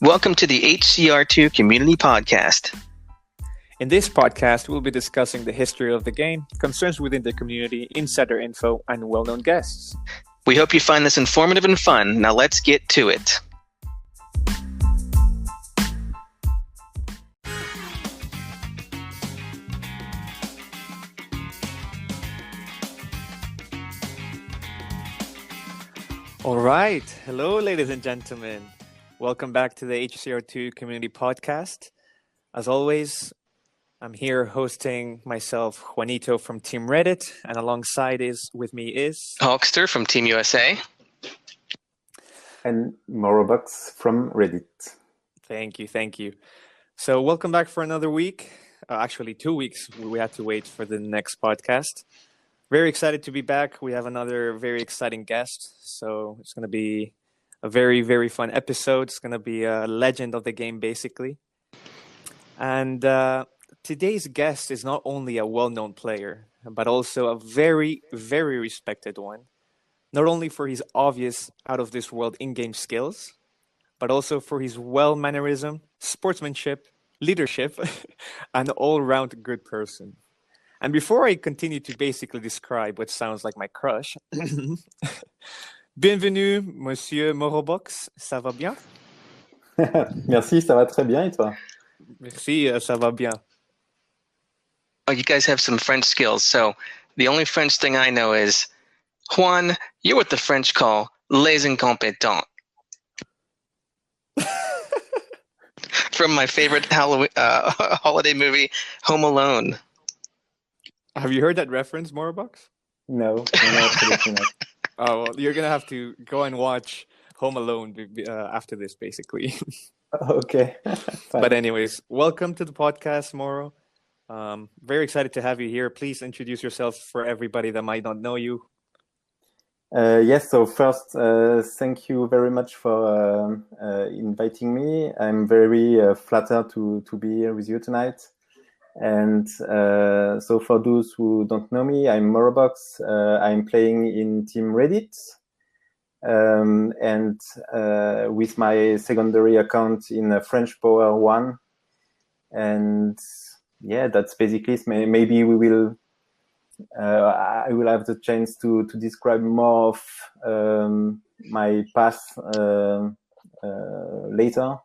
Welcome to the HCR2 Community Podcast. In this podcast, we'll be discussing the history of the game, concerns within the community, insider info, and well-known guests. We hope you find this informative and fun. Now let's get to it. All right. Hello, ladies and gentlemen. Welcome back to the HCR2 Community Podcast. As always, I'm here hosting myself, Juanito from Team Reddit, and alongside with me is Hulkster from Team USA. And Morrobox from Reddit. Thank you. So welcome back for another week. Actually, 2 weeks. We had to wait for the next podcast. Very excited to be back. We have another very exciting guest. So it's going to be a very, very fun episode. It's going to be a legend of the game, basically. And today's guest is not only a well-known player, but also a very, very respected one. Not only for his obvious out-of-this-world in-game skills, but also for his well-mannerism, sportsmanship, leadership, and all-round good person. And before I continue to basically describe what sounds like my crush, bienvenue, Monsieur Morrobox. Ça va bien? Merci, ça va très bien, et toi? Merci, ça va bien. Oh, you guys have some French skills. So the only French thing I know is, Juan, you're what the French call les incompétents. From my favorite holiday movie, Home Alone. Have you heard that reference, Morrobox? No, absolutely not. Oh, well, you're going to have to go and watch Home Alone after this, basically. Okay. But anyways, welcome to the podcast, Morro. Very excited to have you here. Please introduce yourself for everybody that might not know you. Yes, so first, thank you very much for inviting me. I'm very flattered to be here with you tonight. And so for those who don't know me, I'm Morrobox. I'm playing in Team Reddit. And with my secondary account in French Power 1. And yeah, that's basically it. Maybe we will I will have the chance to describe more of my path later.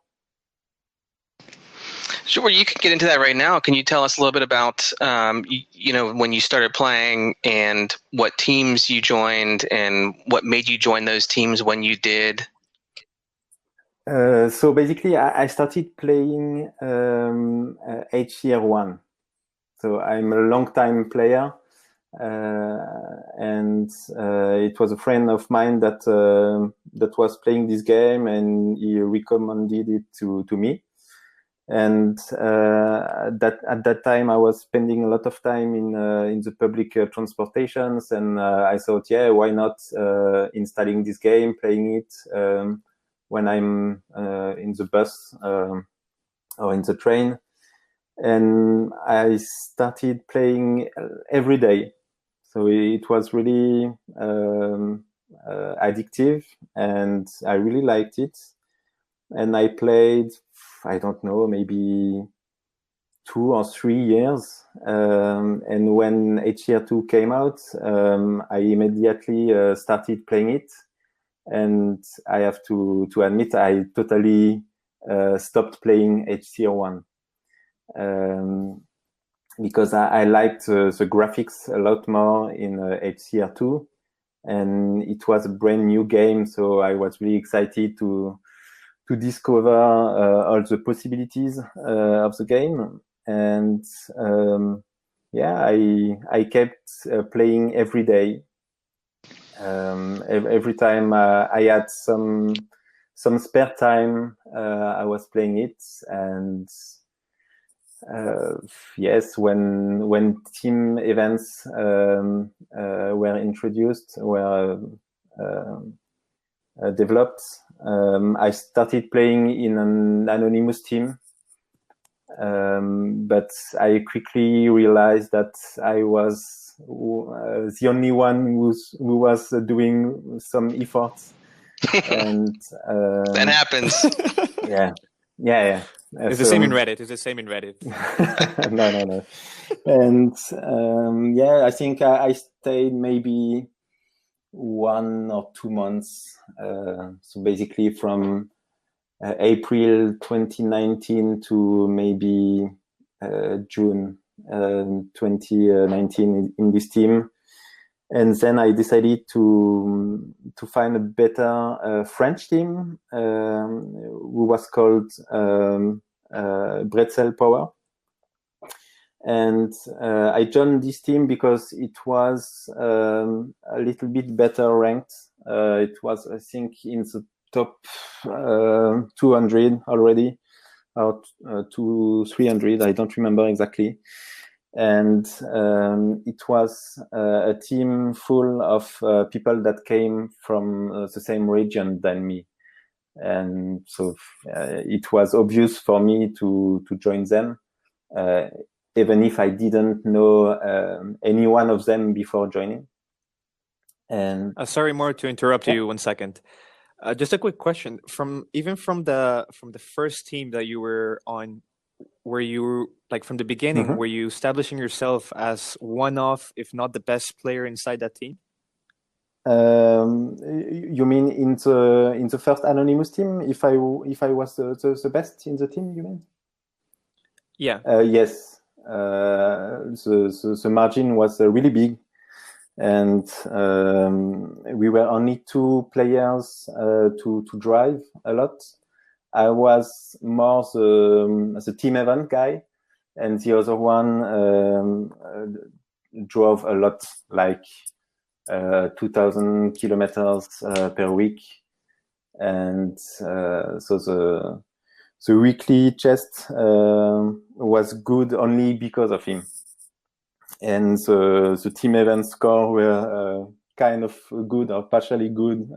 Sure, you can get into that right now. Can you tell us a little bit about, when you started playing and what teams you joined and what made you join those teams when you did? So basically, I started playing HCR1. So I'm a long-time player, and it was a friend of mine that was playing this game, and he recommended it to me. And that at that time I was spending a lot of time in the public transportations, and I thought, yeah, why not installing this game, playing it when I'm in the bus or in the train. And I started playing every day, so it was really addictive, and I really liked it. And I played, I don't know, maybe 2 or 3 years. And when HCR2 came out, I immediately started playing it. And I have to admit, I totally stopped playing HCR1. Because I liked the graphics a lot more in HCR2. And it was a brand new game, so I was really excited to discover all the possibilities of the game. And I kept playing every day. Every time I had some spare time, I was playing it. And yes, when team events were introduced, were developed, I started playing in an anonymous team, but I quickly realized that I was the only one who was doing some efforts. And that happens. Yeah. It's the same in Reddit. It's the same in Reddit. No. And I think I stayed maybe 1 or 2 months. So basically from April 2019 to maybe June 2019 in this team. And then I decided to find a better French team who was called Bretzel Power. And I joined this team because it was a little bit better ranked. It was, I think, in the top 200 already, or 300. I don't remember exactly. And it was a team full of people that came from the same region than me. And so it was obvious for me to join them, even if I didn't know any one of them before joining. And sorry, more to interrupt you 1 second. Just a quick question. From the first team that you were on, were you, like, from the beginning, were you establishing yourself as one of, if not the best player inside that team? You mean in the first anonymous team? If I was the best in the team, you mean? Yeah. Yes. The margin was really big, and we were only 2 players to drive a lot. I was more the team event guy, and the other one drove a lot, like 2,000 kilometers per week. And so the weekly chest was good only because of him. And the team event score were kind of good or partially good,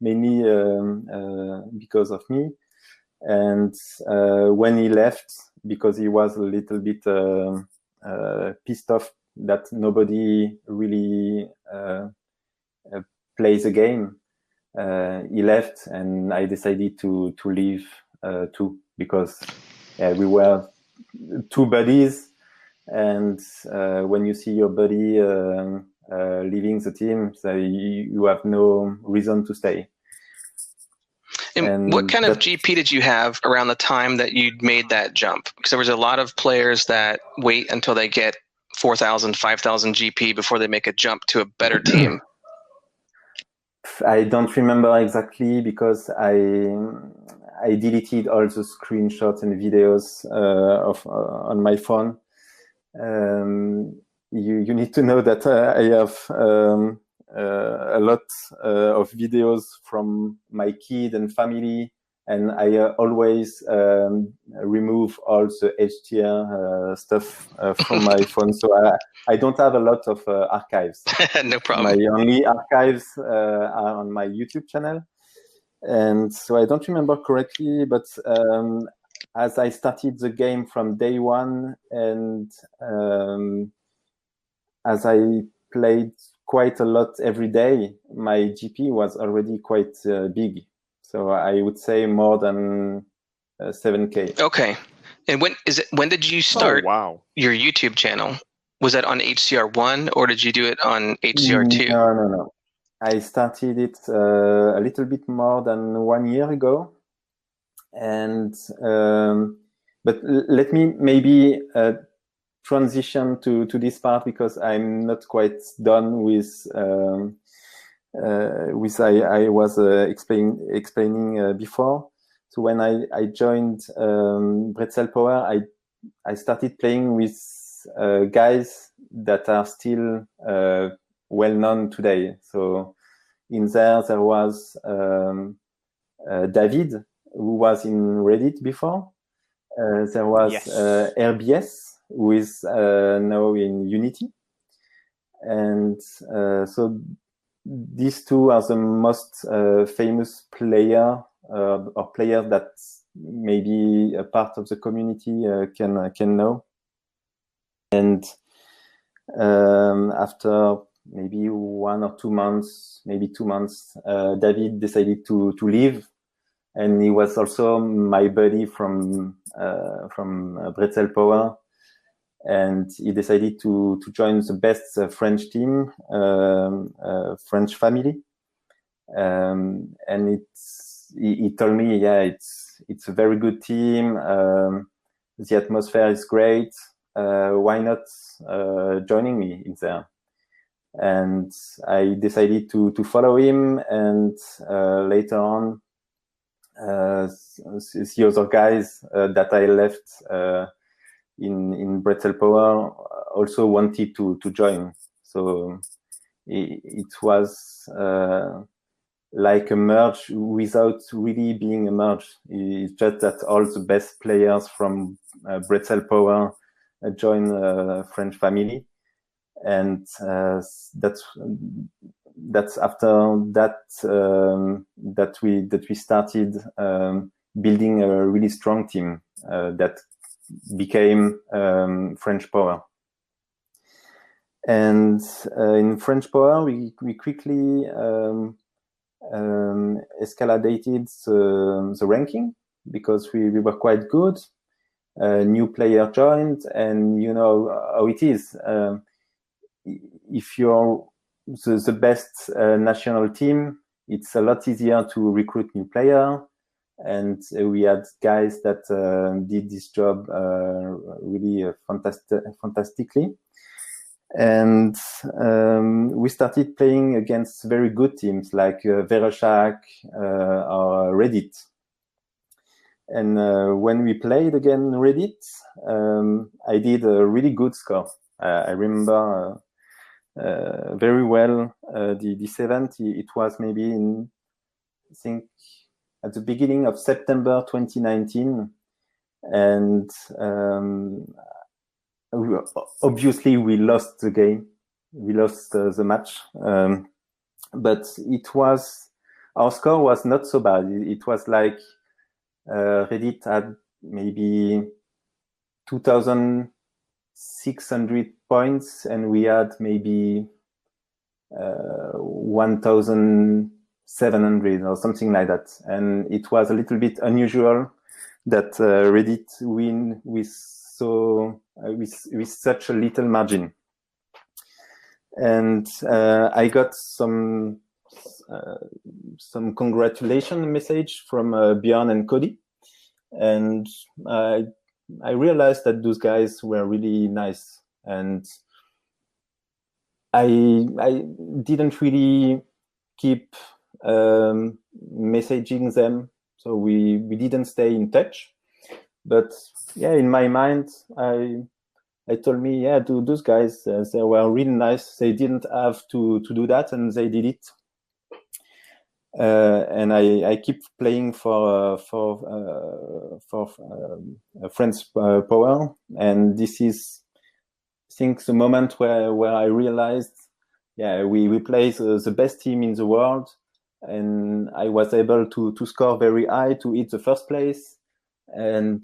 mainly because of me. And when he left, because he was a little bit pissed off that nobody really plays the game, he left, and I decided to leave too, because we were 2 buddies, and when you see your buddy leaving the team, so you have no reason to stay. And what kind of GP did you have around the time that you made that jump? Because there was a lot of players that wait until they get 4,000, 5,000 GP before they make a jump to a better team. I don't remember exactly, because I deleted all the screenshots and videos on my phone. You need to know that I have a lot of videos from my kid and family, and I always remove all the HCR stuff from my phone. So I don't have a lot of archives. No problem. My only archives are on my YouTube channel. And so I don't remember correctly, but as I started the game from day one, and as I played quite a lot every day, my GP was already quite big. So I would say more than 7K. Okay. And when did you start your YouTube channel? Was that on HCR1, or did you do it on HCR2? No. I started it a little bit more than 1 year ago. And but let me maybe transition to this part, because I'm not quite done with I was explaining before. So when I joined Bretzel Power, I started playing with guys that are still well known today. So in there was David, who was in Reddit before. There was RBS, who is now in Unity. And so these 2 are the most famous player or players that maybe a part of the community can know. And after maybe 1 or 2 months, maybe 2 months, David decided to leave. and he was also my buddy from Bretzel Power. And he decided to join the best French team, French family. And he told me, it's a very good team. The atmosphere is great. Why not joining me in there? And I decided to follow him. And later on, the other guys that I left in Bretzel Power also wanted to join. So it was like a merge without really being a merge. It's just that all the best players from Bretzel Power join French family, and that's after that that we started building a really strong team that became French Power. And in French Power, we quickly escalated the ranking because we were quite good. New player joined, and you know how it is. If you're the best national team, it's a lot easier to recruit new player. And we had guys that did this job really fantastically. And we started playing against very good teams like Vereshak or Reddit. And when we played again Reddit, I did a really good score. I remember very well this event. It was maybe in, I think, at the beginning of September 2019. And obviously we lost the game. We lost the match. But our score was not so bad. It was like Reddit had maybe 2,600 points, and we had maybe 1,700 or something like that. And it was a little bit unusual that Reddit win with such a little margin. And I got some congratulation message from Björn and Cody, and I realized that those guys were really nice, and I didn't really keep messaging them, so we didn't stay in touch. But in my mind, I told me, those guys, they were really nice. They didn't have to do that, and they did it. And I keep playing for French Power, and this is, I think, the moment where I realized, we play the best team in the world, and I was able to score very high to hit the first place. And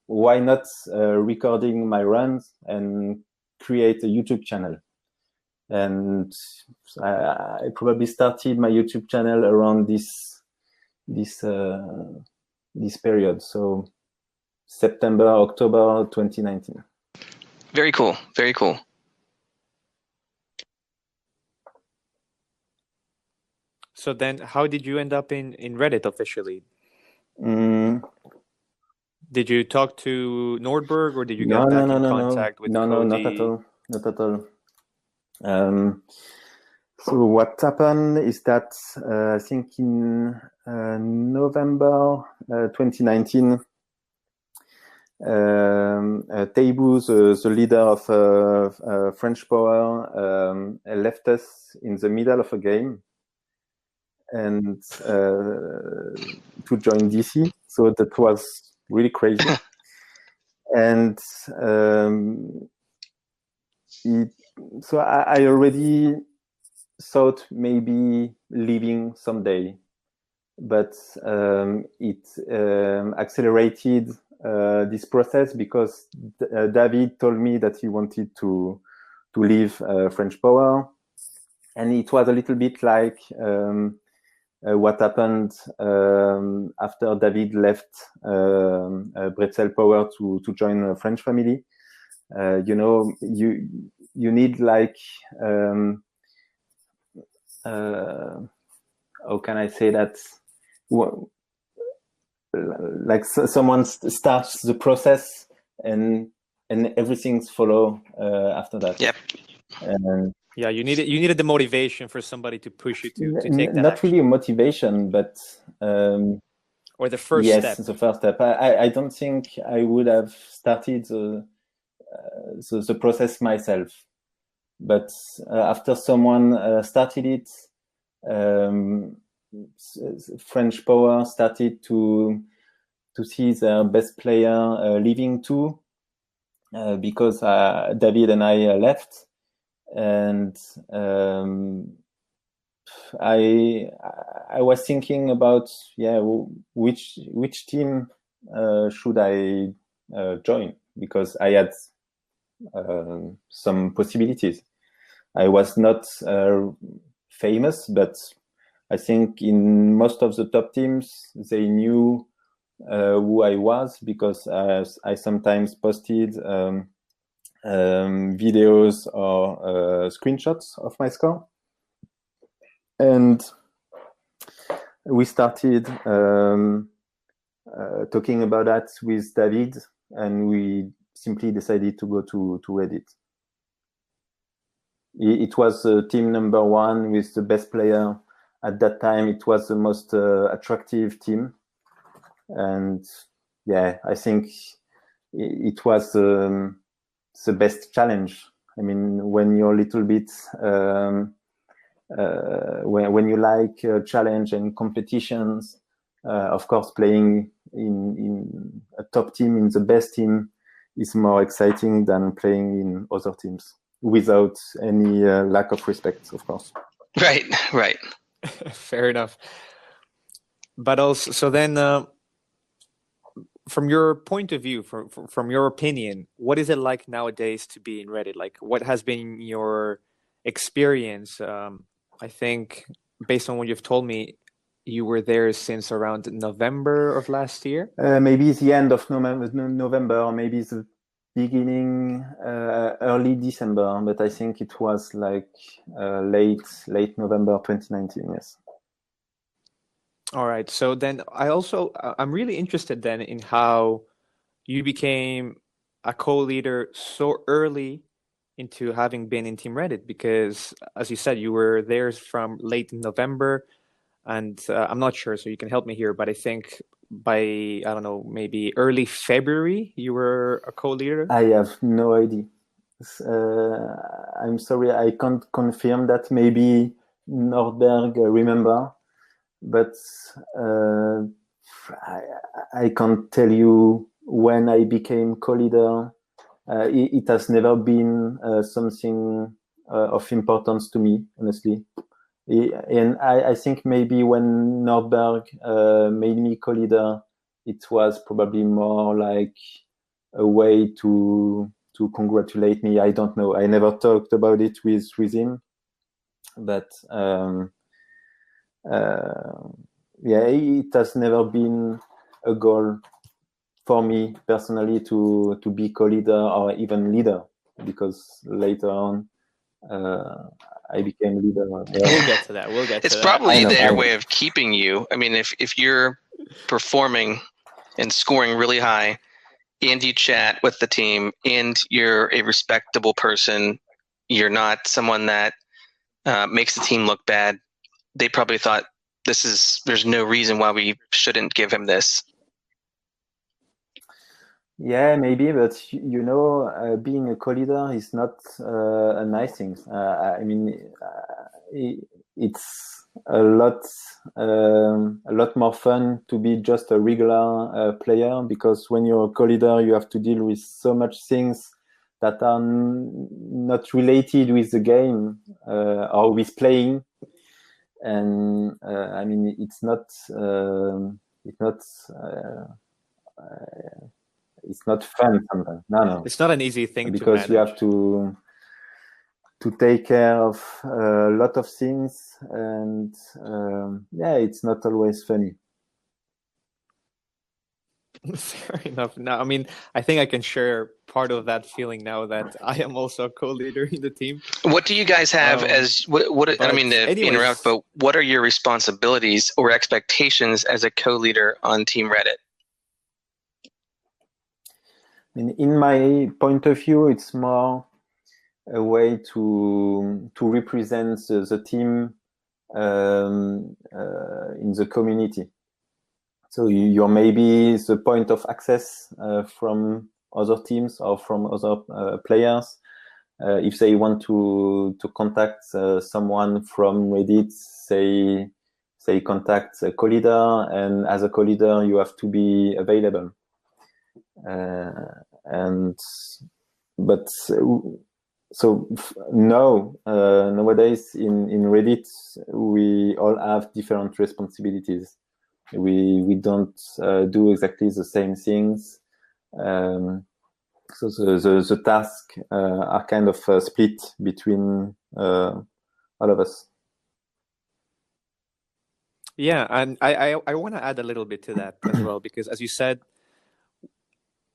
why not recording my runs and create a YouTube channel? And I probably started my YouTube channel around this period, so September, October 2019. Very cool. Very cool. So then, how did you end up in Reddit officially? Did you talk to Nordberg, or did you get back in contact with Cody? No, not at all. So what happened is that I think in November 2019, Teibu, the leader of French Power, left us in the middle of a game and to join DC. So that was really crazy. And so I already thought maybe leaving someday, but it accelerated this process because David told me that he wanted to leave French Power, and it was a little bit like what happened after David left Bretzel Power to join a French family. You need like how can I say that? Like someone starts the process and everything's follow after that. Yep. Yeah, you needed the motivation for somebody to push you to take that. Not action. really a motivation, but or the first step. Yes, the first step. I don't think I would have started the process myself, but after someone started it, French Power started to see their best player leaving too, because David and I left, and I was thinking about which team should I join, because I had some possibilities. I was not famous, but I think in most of the top teams they knew who I was, because I sometimes posted videos or screenshots of my score. And we started talking about that with David, and we simply decided to go to Reddit. It was team number one with the best player. At that time, it was the most attractive team. And I think it was the best challenge. I mean, when you're a little bit, when you like challenge and competitions, of course, playing in a top team, in the best team, is more exciting than playing in other teams, without any lack of respect, of course. Right. Fair enough. But also, so then, from your point of view, from your opinion, what is it like nowadays to be in Reddit? Like, what has been your experience? I think, based on what you've told me, you were there since around November of last year? Maybe the end of November, or maybe the beginning, early December, but I think it was like late November 2019, yes. All right. So then I'm really interested then in how you became a co-leader so early into having been in Team Reddit, because as you said, you were there from late November, and I'm not sure, so you can help me here, but I think by, I don't know, maybe early February, you were a co-leader? I have no idea. I'm sorry, I can't confirm that. Maybe Nordberg remember, but I can't tell you when I became co-leader. It has never been something of importance to me, honestly. And I think maybe when Nordberg made me co-leader, it was probably more like a way to congratulate me. I don't know. I never talked about it with him, but it has never been a goal for me personally to be co-leader or even leader, because later on I became leader. We'll get to that. It's probably their way of keeping you. I mean, if you're performing and scoring really high, and you chat with the team, and you're a respectable person, you're not someone that makes the team look bad, they probably thought, there's no reason why we shouldn't give him this. Yeah, maybe, but being a co-leader is not a nice thing. I mean, it's a lot more fun to be just a regular player, because when you're a co-leader, you have to deal with so much things that are not related with the game or with playing, and I mean, it's not fun sometimes. No. It's not an easy thing because to manage. you have to. take care of a lot of things, and it's not always funny. Fair enough. Now, I mean, I think I can share part of that feeling now that I am also a co-leader in the team. What do you guys have as what? I don't mean to interrupt, but what are your responsibilities or expectations as a co-leader on Team Reddit? In my point of view, it's more a way to represent the team in the community. So you're maybe the point of access from other teams or from other players. If they want to contact someone from Reddit, say contact a co-leader, and as a co-leader you have to be available. Nowadays in Reddit we all have different responsibilities. We don't do exactly the same things. So the tasks are kind of split between all of us. Yeah, and I want to add a little bit to that as well, because as you said,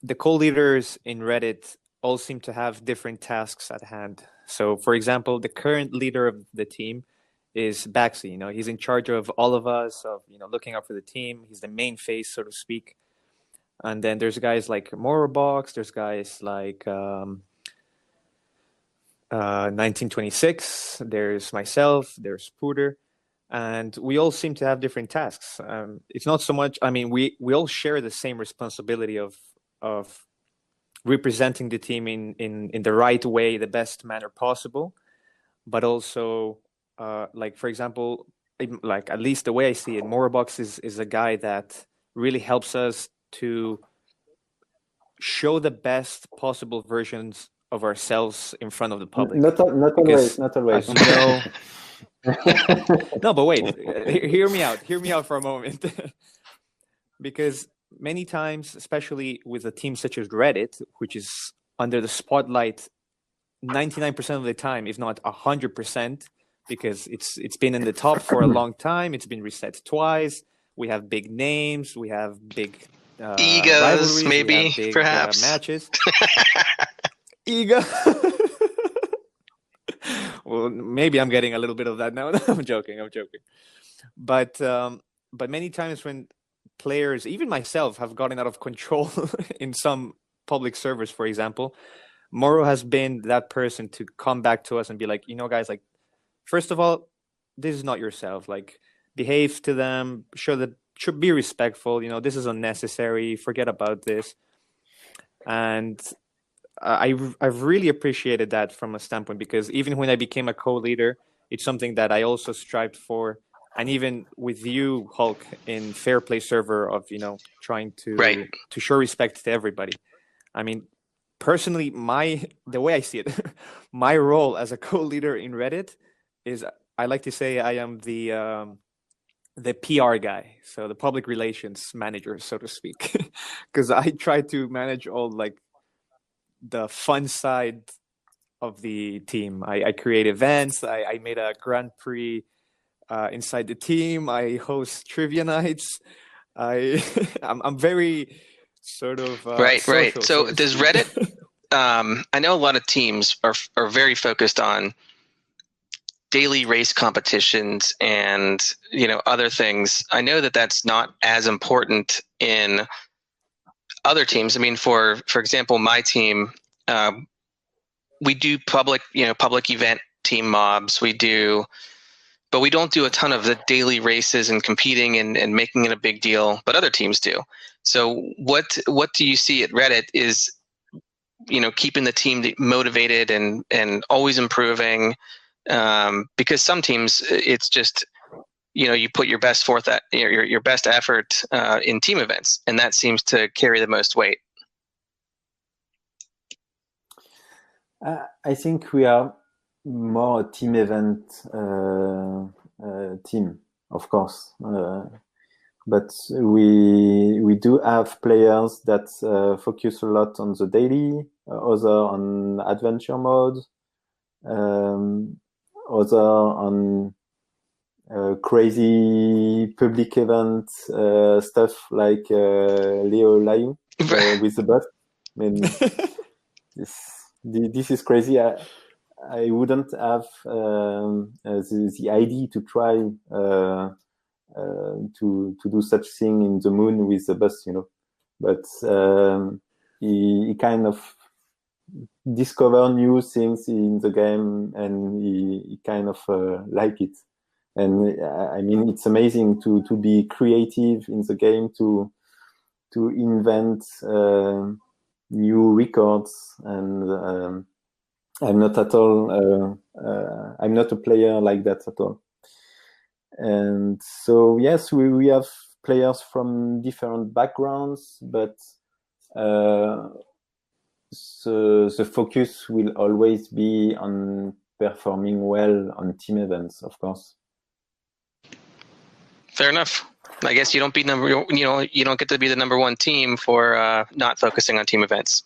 the co-leaders in Reddit all seem to have different tasks at hand. So, for example, the current leader of the team is Baxi. He's in charge of all of us, of looking out for the team. He's the main face, so to speak. And then there's guys like Morrobox. There's guys like 1926. There's myself. There's Pooter. And we all seem to have different tasks. It's not so much. I mean, we all share the same responsibility of representing the team in the right way, the best manner possible, but also like, for example, like, at least the way I see it, Morrobox is a guy that really helps us to show the best possible versions of ourselves in front of the public. Not always. As you know, no, but wait, hear me out for a moment. Because many times, especially with a team such as Reddit, which is under the spotlight 99% of the time, if not 100%, because it's been in the top for a long time. It's been reset twice. We have big names. We have big egos, maybe, big, perhaps matches. Ego. Well, maybe I'm getting a little bit of that now. I'm joking. But many times when players, even myself, have gotten out of control in some public servers, for example, Morro has been that person to come back to us and be like, guys, like, first of all, this is not yourself. Like, behave to them. Should be respectful. This is unnecessary. Forget about this. And I've really appreciated that from a standpoint, because even when I became a co-leader, it's something that I also strived for. And even with you, Hulk, in Fair Play server, of trying to show respect to everybody. I mean, personally, the way I see it, my role as a co-leader in Reddit is, I like to say I am the PR guy, so the public relations manager, so to speak, because I try to manage all, like, the fun side of the team. I create events. I made a Grand Prix inside the team. I host trivia nights. I'm very sort of right. So does Reddit? I know a lot of teams are very focused on daily race competitions and other things. I know that that's not as important in other teams. I mean, for example, my team, we do public event team mobs. But we don't do a ton of the daily races and competing and making it a big deal, but other teams do. So what do you see at Reddit is, keeping the team motivated and always improving? Because some teams, it's just, you put your best forth at your best effort in team events, and that seems to carry the most weight. I think we are more a team event team, of course, but we do have players that focus a lot on the daily, other on adventure mode, other on crazy public event stuff like Leo Layu with the bot. I mean, this is crazy. I wouldn't have the idea to try to do such thing in the moon with the bus, But he kind of discover new things in the game, and he kind of like it. And I mean, it's amazing to be creative in the game, to invent new records. And I'm not at all. I'm not a player like that at all. And so yes, we have players from different backgrounds, but the focus will always be on performing well on team events, of course. Fair enough. I guess you don't get to be the number one team for not focusing on team events.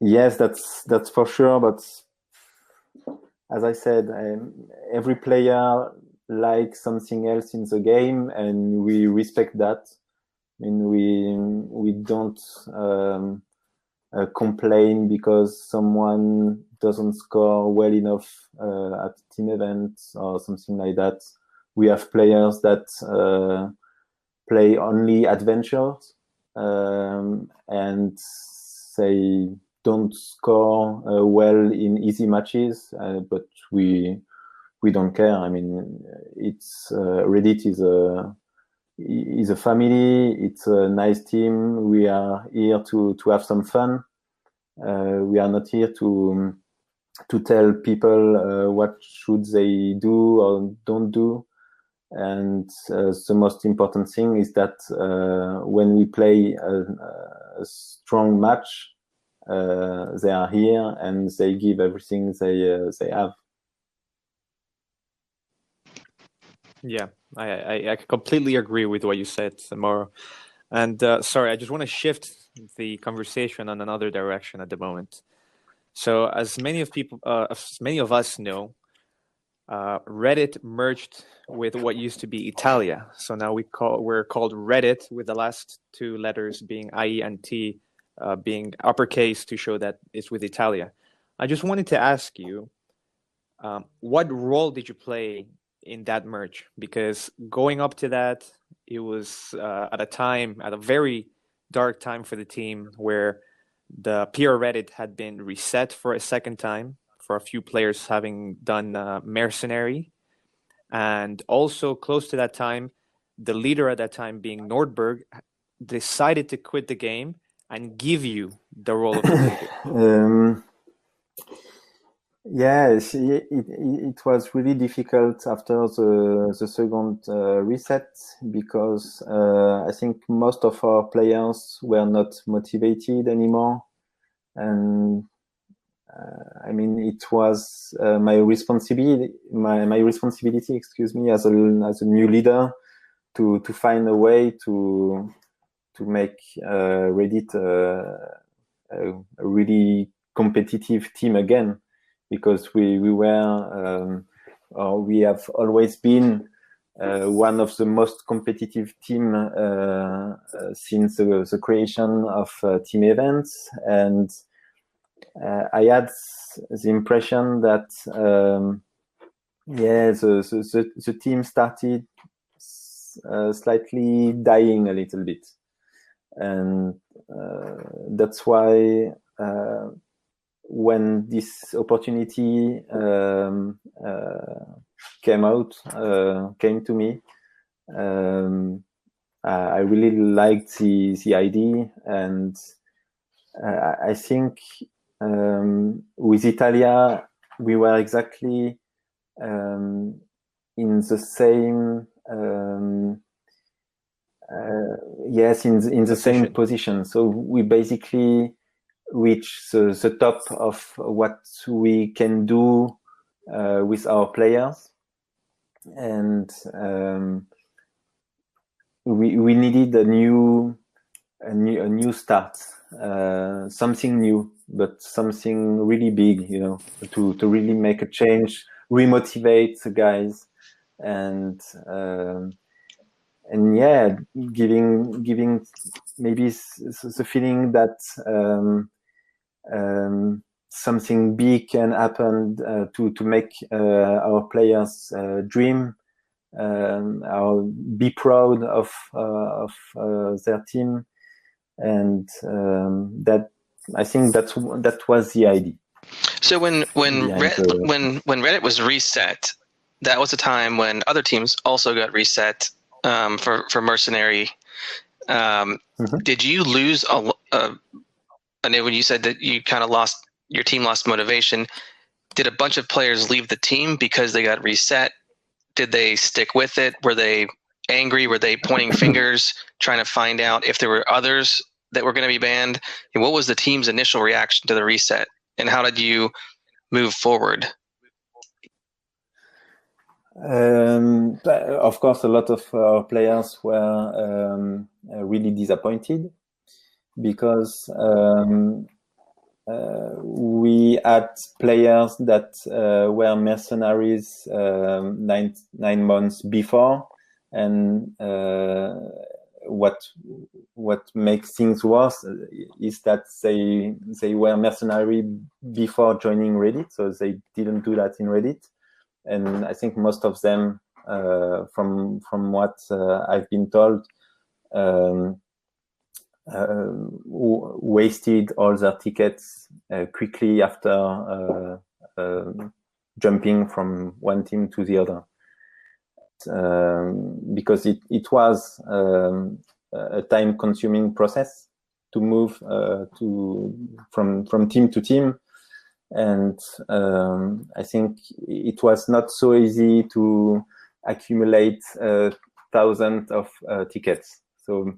Yes, that's for sure. But as I said, every player likes something else in the game, and we respect that. I mean, we don't complain because someone doesn't score well enough at team events or something like that. We have players that play only adventures, and they don't score well in easy matches, but we don't care. I mean, it's Reddit is a family. It's a nice team. We are here to have some fun. We are not here to tell people what should they do or don't do. And the most important thing is that when we play a strong match, they are here and they give everything they have. Yeah, I completely agree with what you said, Morro. And sorry, I just want to shift the conversation on another direction at the moment. So, as many of us know, Reddit merged with what used to be Italia. So now we're called Reddit, with the last two letters being IE and T being uppercase to show that it's with Italia. I just wanted to ask you, what role did you play in that merge? Because going up to that, it was at a very dark time for the team, where the PR Reddit had been reset for a second time, for a few players having done mercenary. And also close to that time, the leader at that time, being Nordberg, decided to quit the game and give you the role of the leader. Yes, it was really difficult after the second reset, because I think most of our players were not motivated anymore. And I mean, it was my responsibility, excuse me, as a new leader, to find a way to make Reddit a really competitive team again, because we have always been one of the most competitive team since the creation of team events. And I had the impression that the team started slightly dying a little bit, and that's why when this opportunity came to me, I really liked the idea, and I think with Italia we were exactly in the same in the same position. So we basically reach the top of what we can do with our players, and we needed a new start, something new, something really big, to really make a change, remotivate the guys, and giving maybe the feeling that something big can happen to make our players dream, or be proud of their team, and that I think that was the idea. So when Reddit was reset, that was a time when other teams also got reset for Mercenary. Did you lose and when you said that you kind of your team lost motivation, did a bunch of players leave the team because they got reset? Did they stick with it? Were they angry? Were they pointing fingers, trying to find out if there were others that were going to be banned? And what was the team's initial reaction to the reset? And how did you move forward? Of course, a lot of players were really disappointed because we had players that were mercenaries 9 months before, and what makes things worse is that they were mercenary before joining Reddit, so they didn't do that in Reddit. And I think most of them, from what I've been told, wasted all their tickets quickly after jumping from one team to the other, because it was a time-consuming process to move from team to team. And I think it was not so easy to accumulate thousands of tickets. So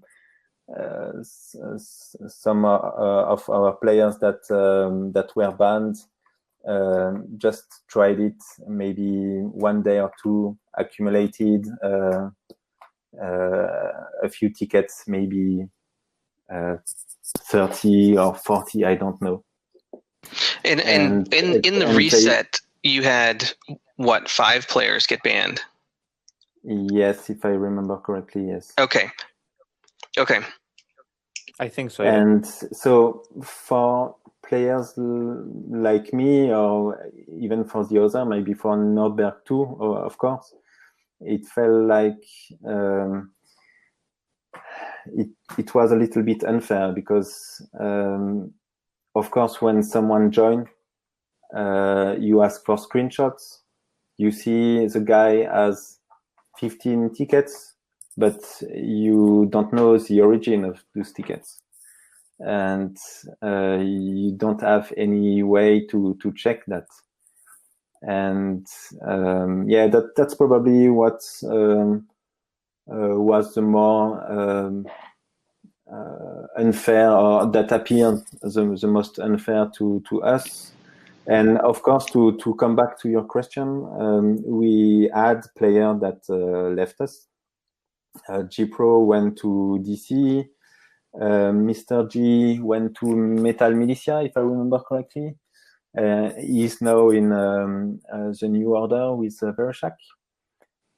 some of our players that were banned just tried it, maybe one day or two, accumulated a few tickets, maybe 30 or 40, I don't know. And in the reset, you had, what, 5 players get banned? Yes, if I remember correctly, yes. Okay. I think so. And so for players like me, or even for the other, maybe for Nordberg too, of course, it felt like it was a little bit unfair because of course, when someone joins, you ask for screenshots. You see the guy has 15 tickets, but you don't know the origin of those tickets. And you don't have any way to check that. And that's probably what was the more unfair, or that appeared the most unfair to us. And of course, to come back to your question, we had players that left us. G-Pro went to DC. Mr. G went to Metal Militia, if I remember correctly. He is now in the New Order with Vereshak.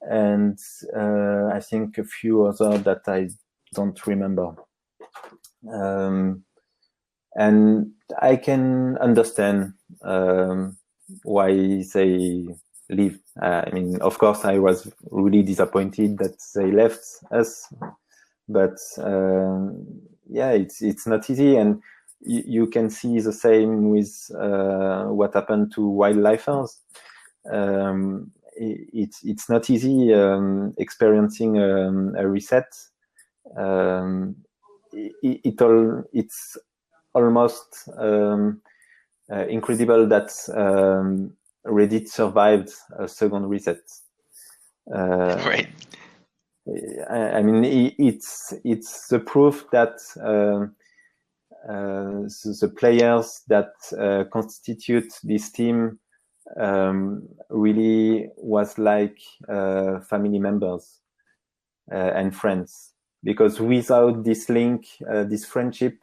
And I think a few other that I don't remember. And I can understand why they leave. I mean, of course, I was really disappointed that they left us, but it's not easy, and you can see the same with what happened to wildlifers. It's not easy experiencing a reset. It's almost incredible that Reddit survived a second reset. Right. I mean, it's the proof that the players that constitute this team really was like family members and friends. Because without this link, this friendship,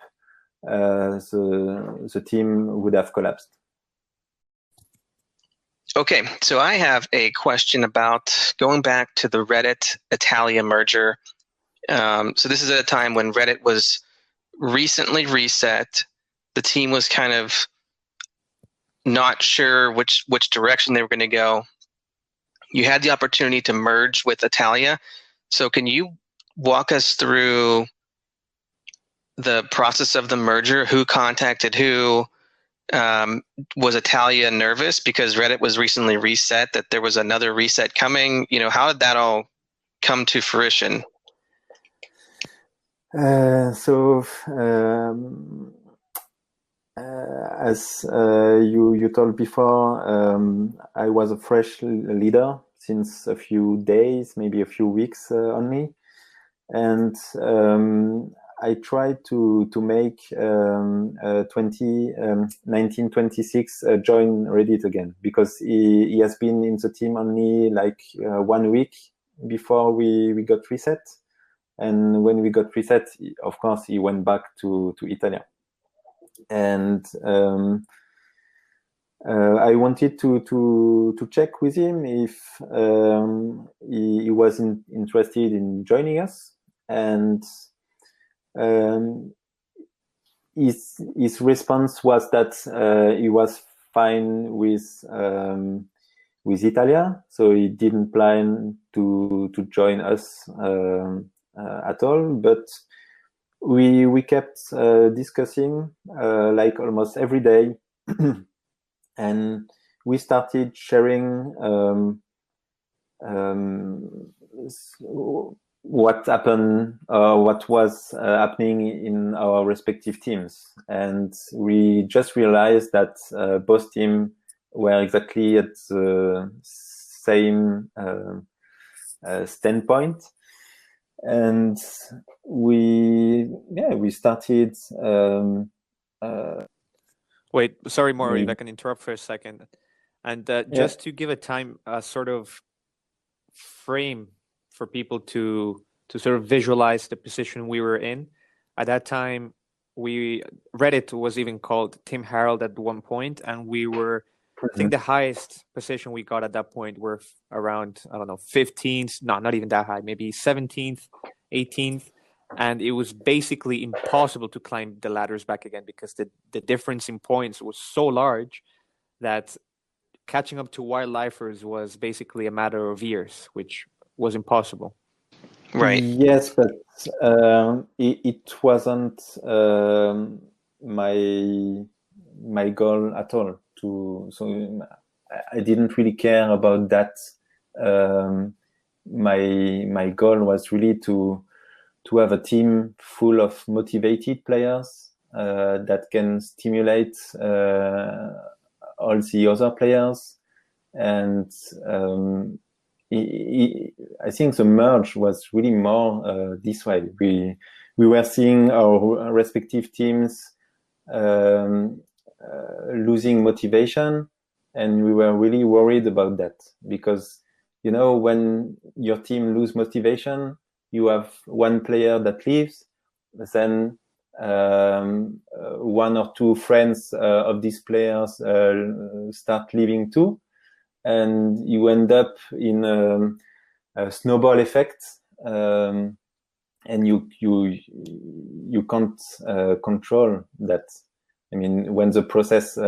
the team would have collapsed. Okay, so I have a question about going back to the Reddit Italia merger. So this is at a time when Reddit was recently reset. The team was kind of not sure which direction they were going to go. You had the opportunity to merge with Italia. So can you walk us through the process of the merger? Who contacted who? Was Italia nervous because Reddit was recently reset, that there was another reset coming? How did that all come to fruition? As you told before, I was a fresh leader since a few days, maybe a few weeks only, and I tried to make 1926 join Reddit again, because he has been in the team only like 1 week before we got reset. And when we got reset, of course, he went back to Italia. And I wanted to check with him if he wasn't interested in joining us. And his response was that he was fine with Italia, so he didn't plan to join us at all. But we kept discussing like almost every day, and we started sharing what happened, what was happening in our respective teams. And we just realized that both teams were exactly at the same standpoint. And we started. Wait, sorry, Maury, if I can interrupt for a second. And just to give a sort of frame for people to sort of visualize the position we were in. At that time, Reddit was even called Team Harold at one point, and we were, I think the highest position we got at that point were around, 15th, not even that high, maybe 17th, 18th. And it was basically impossible to climb the ladders back again, because the difference in points was so large that catching up to wildlifers was basically a matter of years, which was impossible. Right. Yes, but it wasn't my goal at all. So I didn't really care about that. My goal was really to have a team full of motivated players that can stimulate all the other players. And I think the merge was really more this way. We were seeing our respective teams losing motivation, and we were really worried about that, because when your team lose motivation, you have one player that leaves, then one or two friends of these players start leaving too, and you end up in a snowball effect, and you can't control that. I mean, when the process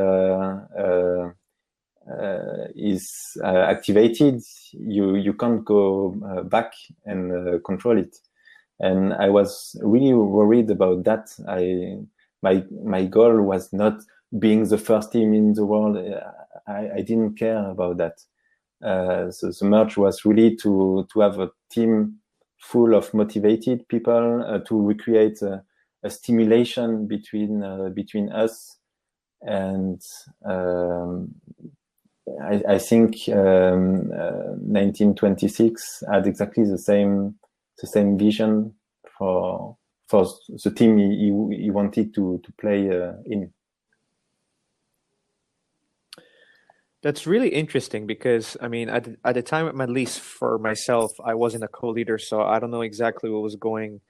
is activated, you can't go back and control it. And I was really worried about that. My goal was not being the first team in the world. I didn't care about that. So the merge was really to have a team full of motivated people, to recreate a stimulation between us. And I think 1926 had exactly the same vision for the team he wanted to play in. That's really interesting, because I mean, at the time, at least for myself, I wasn't a co-leader, so I don't know exactly what was going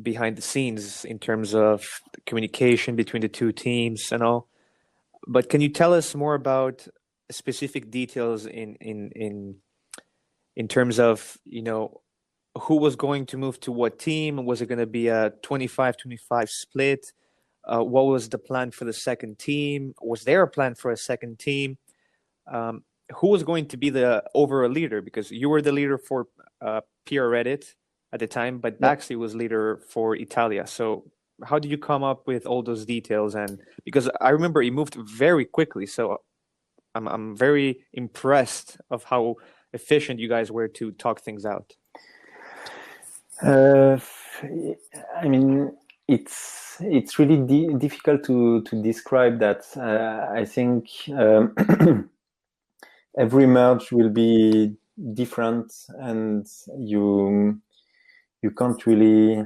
behind the scenes in terms of communication between the two teams and all. But can you tell us more about specific details in terms of, who was going to move to what team? Was it going to be a 25-25 split? What was the plan for the second team? Was there a plan for a second team? Who was going to be the overall leader? Because you were the leader for PR Reddit at the time, but Baxi was leader for Italia. So how did you come up with all those details? And because I remember it moved very quickly, so I'm very impressed of how efficient you guys were to talk things out. I mean, it's really difficult to describe that. I think every merge will be different, and you can't really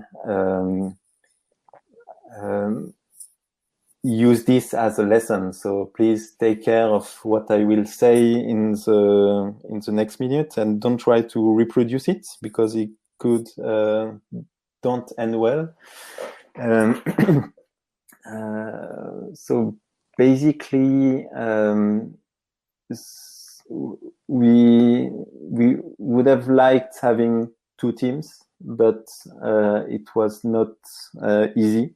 use this as a lesson. So please take care of what I will say in the next minute, and don't try to reproduce it, because it could don't end well. So basically, we would have liked having two teams, but it was not easy,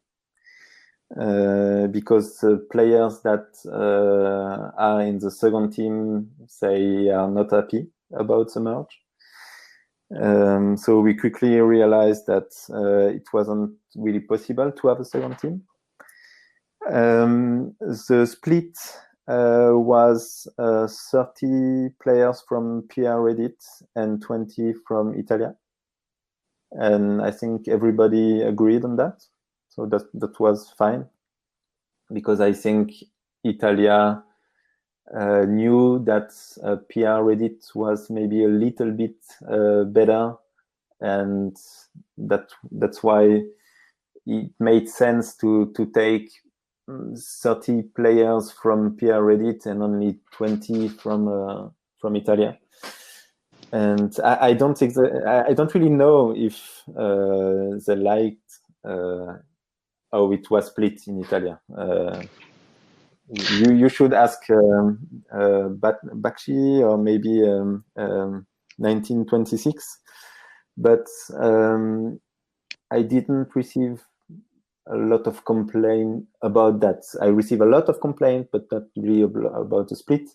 because the players that are in the second team say are not happy about the merge. So we quickly realized that it wasn't really possible to have a second team. The split was 30 players from PR Reddit and 20 from Italia. And I think everybody agreed on that. So that was fine, because I think Italia knew that PR Reddit was maybe a little bit better, and that's why it made sense to take 30 players from PR Reddit and only 20 from Italia. And I don't really know if they liked how it was split in Italia. You should ask Bakshi or maybe 1926, but I didn't receive a lot of complaint about that. I received a lot of complaint, but not really about the split.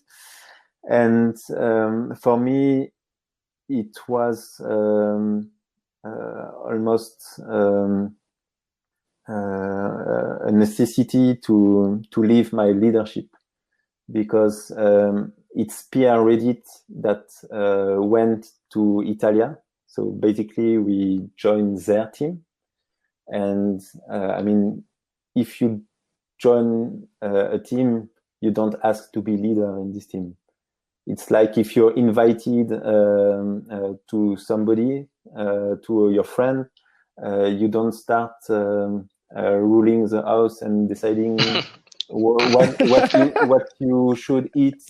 And for me, it was almost a necessity to leave my leadership, because it's PR Reddit that went to Italia. So basically we joined their team. And I mean, if you join a team, you don't ask to be leader in this team. It's like if you're invited to somebody, to your friend, you don't start ruling the house and deciding what you should eat.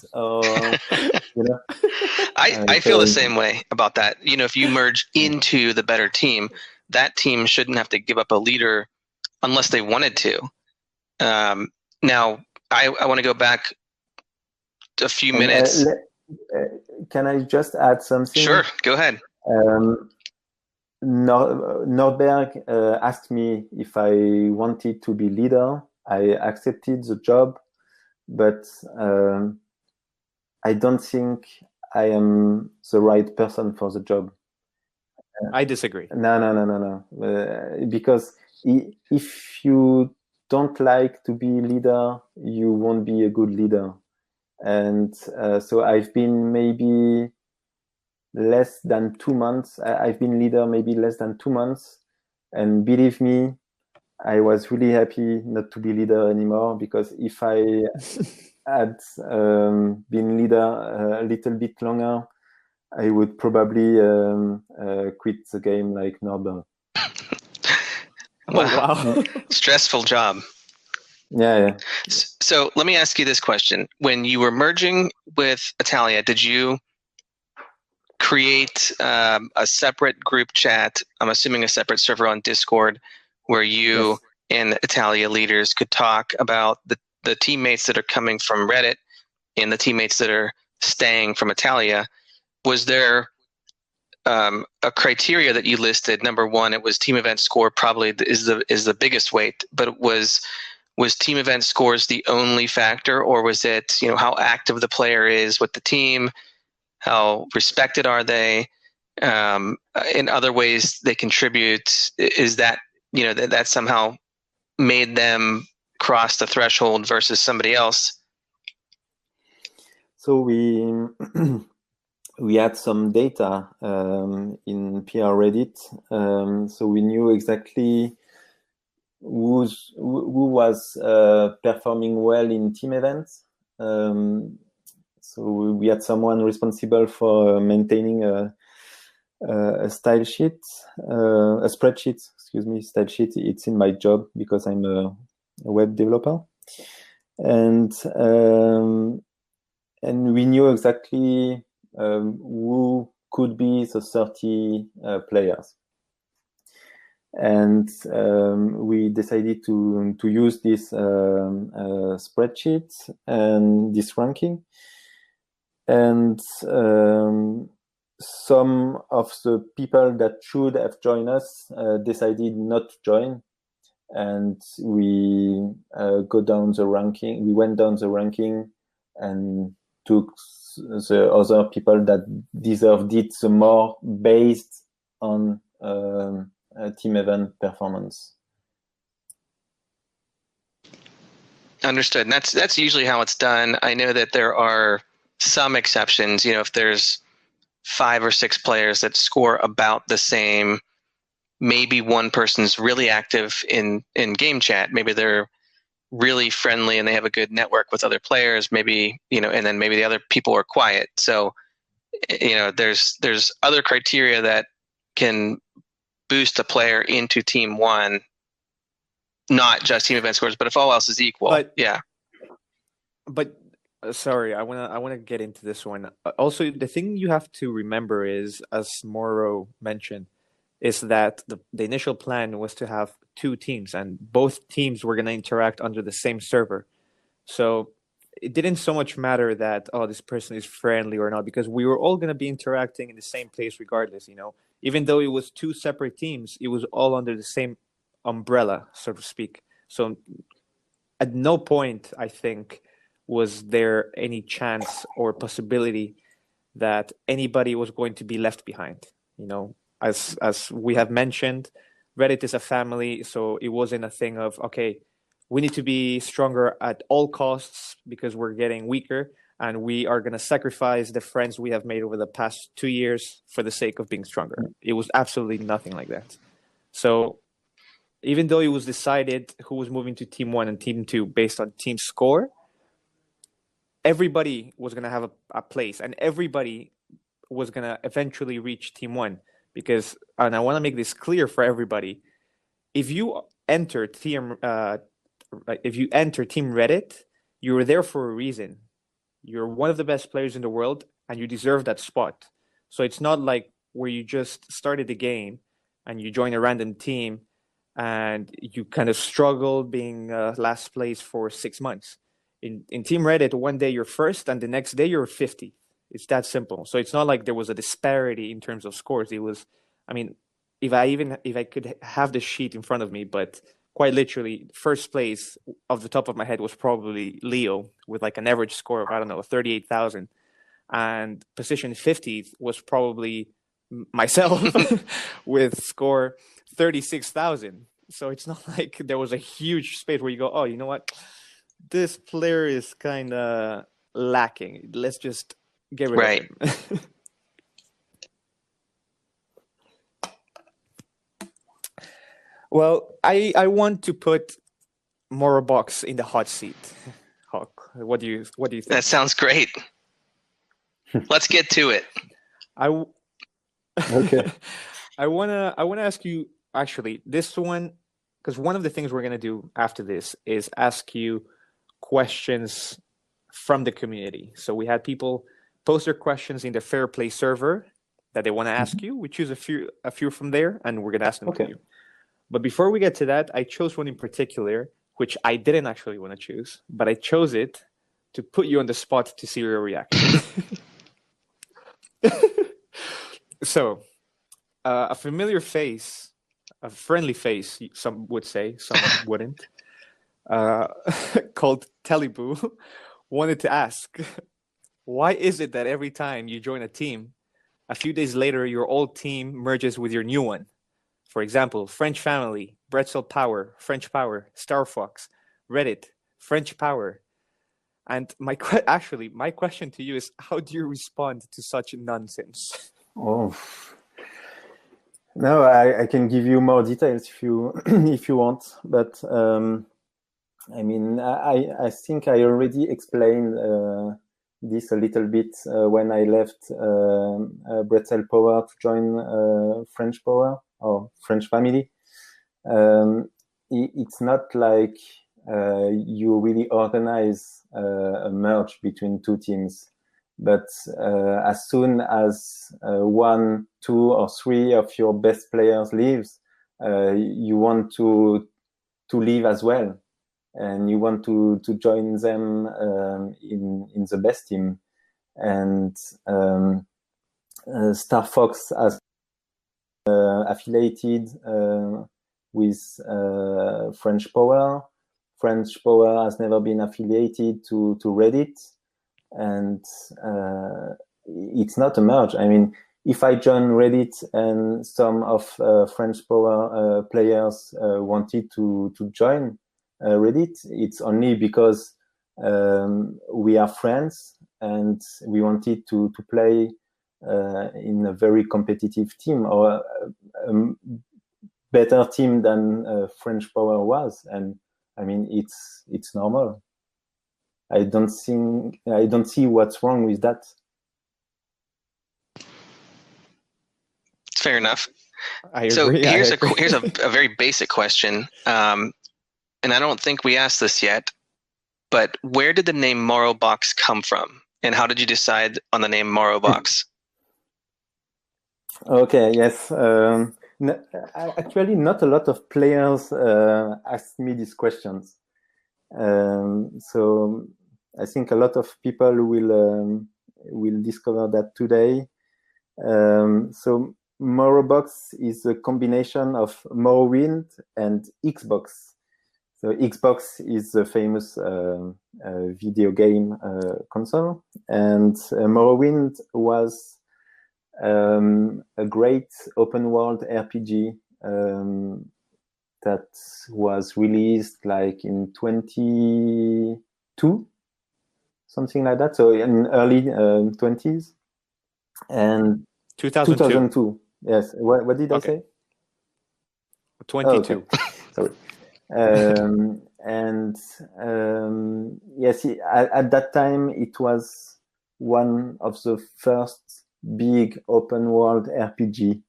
I feel the same way about that. If you merge into the better team, that team shouldn't have to give up a leader unless they wanted to. Now, I want to go back a few minutes. Can I just add something? Sure, go ahead. Nordberg asked me if I wanted to be leader. I accepted the job, but I don't think I am the right person for the job. I disagree. No. Because if you don't like to be leader, you won't be a good leader. And so I've been maybe less than 2 months. I've been leader maybe less than 2 months. And believe me, I was really happy not to be leader anymore, because if I had been leader a little bit longer, I would probably quit the game like Norbert. Wow. Stressful job. Yeah. So let me ask you this question. When you were merging with Italia, did you create a separate group chat, I'm assuming a separate server on Discord, where you Yes. and Italia leaders could talk about the teammates that are coming from Reddit and the teammates that are staying from Italia. Was there a criteria that you listed? Number one, it was team event score probably is the biggest weight, but was team event scores the only factor, or was it, how active the player is with the team, how respected are they, in other ways they contribute? Is that, that somehow made them cross the threshold versus somebody else? So we had some data in PR Reddit, so we knew exactly who was performing well in team events. So we had someone responsible for maintaining a style sheet, a spreadsheet. Excuse me, style sheet. It's in my job because I'm a web developer, and we knew exactly who could be the 30 players. And we decided to use this spreadsheet and this ranking. And some of the people that should have joined us decided not to join. And we went down the ranking and took the other people that deserved it the more based on team event performance. Understood. And that's usually how it's done. I know that there are some exceptions. If there's 5 or 6 players that score about the same, maybe one person's really active in game chat. Maybe they're really friendly and they have a good network with other players. Maybe, and then maybe the other people are quiet. So, there's other criteria that can boost a player into team one, not just team event scores, but if all else is equal. But sorry, I wanna get into this one. Also, the thing you have to remember is, as Morro mentioned, is that the initial plan was to have 2 teams, and both teams were going to interact under the same server. So it didn't so much matter that, this person is friendly or not, because we were all going to be interacting in the same place regardless. Even though it was 2 separate teams, it was all under the same umbrella, so to speak. So at no point, I think, was there any chance or possibility that anybody was going to be left behind. As we have mentioned, Reddit is a family, so it wasn't a thing of, okay, we need to be stronger at all costs because we're getting weaker, and we are going to sacrifice the friends we have made over the past 2 years for the sake of being stronger. It was absolutely nothing like that. So even though it was decided who was moving to Team 1 and Team 2 based on team score, everybody was going to have a place, and everybody was going to eventually reach Team 1. Because, and I want to make this clear for everybody, if you enter Team Reddit, you were there for a reason. You're one of the best players in the world, and you deserve that spot. So it's not like where you just started the game and you join a random team and you kind of struggle being last place for 6 months. In Team Reddit, one day you're first, and the next day you're 50. It's that simple. So it's not like there was a disparity in terms of scores. It was, if I could have the sheet in front of me, but quite literally, first place off the top of my head was probably Leo with like an average score of, 38,000. And position 50th was probably myself with score 36,000. So it's not like there was a huge space where you go, oh, you know what? This player is kind of lacking. Let's just get rid of him. Well, I want to put Morrobox in the hot seat. Hawk, what do you think? That sounds great. Let's get to it. Okay. I wanna ask you actually this one, because one of the things we're gonna do after this is ask you questions from the community. So we had people post their questions in the Fair Play server, that they want to ask you. We choose a few from there, and we're going to ask them to you. But before we get to that, I chose one in particular, which I didn't actually want to choose, but I chose it to put you on the spot to see your reaction. So, a familiar face, a friendly face, some would say, some wouldn't, called Teleboo, wanted to ask, why is it that every time you join a team, a few days later, your old team merges with your new one? For example, French Family, Bretzel Power, French Power, Star Fox, Reddit, French Power. And my question to you is, how do you respond to such nonsense? Oh, no, I can give you more details if you if you want, but I mean, I think I already explained this a little bit when I left Bretzel Power to join French Power or French Family. It's not like you really organize a merge between two teams, but as soon as 1, 2, or 3 of your best players leaves, you want to leave as well, and you want to join them in the best team. And Star Fox has affiliated with French Power. French Power has never been affiliated to Reddit, and it's not a merge. I mean, if I join Reddit and some of French Power players wanted to join Reddit, it's only because we are friends and we wanted to play in a very competitive team, or a better team than French Power was. And I mean, it's normal. I don't see what's wrong with that. Fair enough. I agree. So here's a very basic question, and I don't think we asked this yet, but where did the name Morrobox come from, and how did you decide on the name Morrobox? Okay, yes. Actually, not a lot of players asked me these questions. So I think a lot of people will discover that today. So Morrobox is a combination of Morrowind and Xbox. So Xbox is a famous video game console, and Morrowind was a great open world RPG that was released like in 22, something like that. So in early 20s, and 2002. Yes. What did I say? 22. Oh, okay. Sorry. Yes, at that time it was one of the first big open world RPG,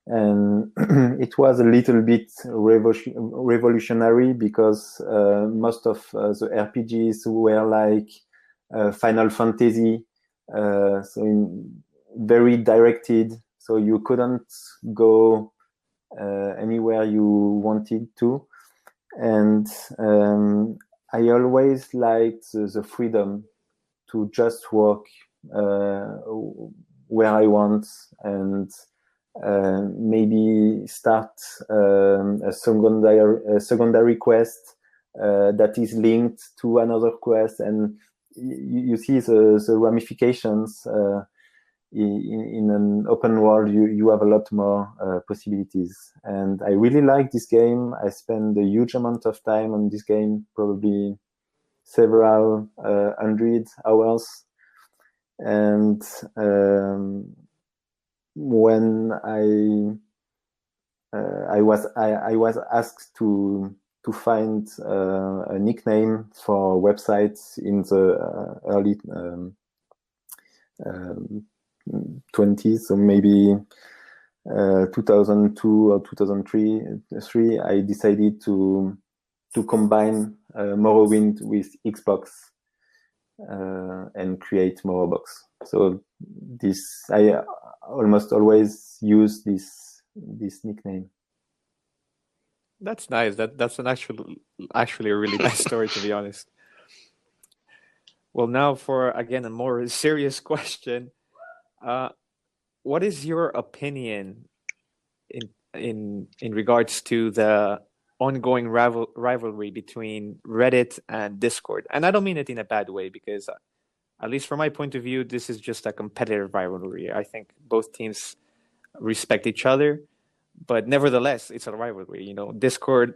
and it was a little bit revolutionary because most of the RPGs were like Final Fantasy, so very directed, so you couldn't go anywhere you wanted to. And I always liked the freedom to just work where I want, and maybe start a secondary quest that is linked to another quest, and you see the ramifications. In an open world, you have a lot more possibilities, and I really like this game. I spend a huge amount of time on this game, probably several hundred hours. And when I was asked to find a nickname for websites in the early 20s, so maybe 2002 or 2003, I decided to combine Morrowind with Xbox and create Morrobox. So this, I almost always use this nickname. That's nice. That's an actually a really nice story, to be honest. Well, now for again a more serious question. What is your opinion in regards to the ongoing rivalry between Reddit and Discord? And I don't mean it in a bad way, because at least from my point of view, this is just a competitive rivalry. I think both teams respect each other, but nevertheless, it's a rivalry. You know, Discord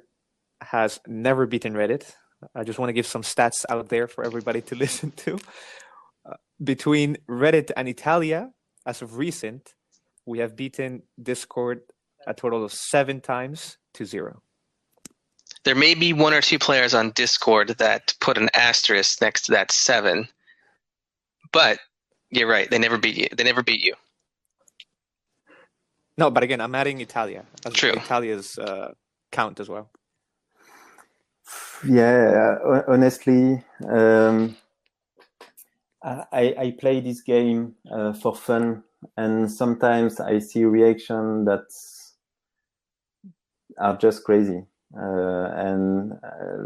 has never beaten Reddit. I just want to give some stats out there for everybody to listen to. Between Reddit and Italia, as of recent, we have beaten Discord a total of 7 times to 0. There may be 1 or 2 players on Discord that put an asterisk next to that 7, but you're right. They never beat you. They never beat you. No, but again, I'm adding Italia. True. Italia's count as well. Yeah, honestly, I play this game for fun, and sometimes I see reaction that are just crazy.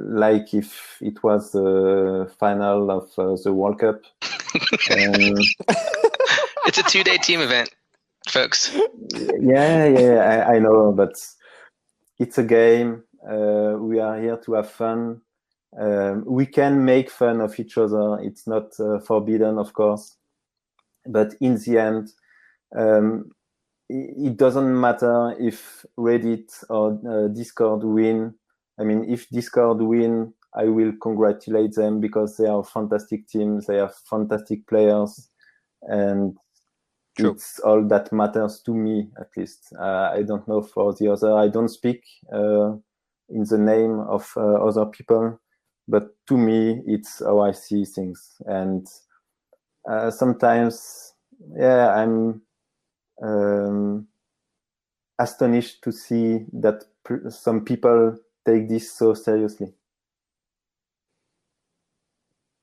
Like if it was the final of the World Cup. It's a 2-day team event, folks. Yeah, I know, but it's a game. We are here to have fun. We can make fun of each other. It's not forbidden, of course. But in the end, it doesn't matter if Reddit or Discord win. I mean, if Discord win, I will congratulate them because they are fantastic teams. They are fantastic players. And True. It's all that matters to me, at least. I don't know for the other. I don't speak in the name of other people. But to me, it's how I see things. And sometimes, I'm astonished to see that some people take this so seriously.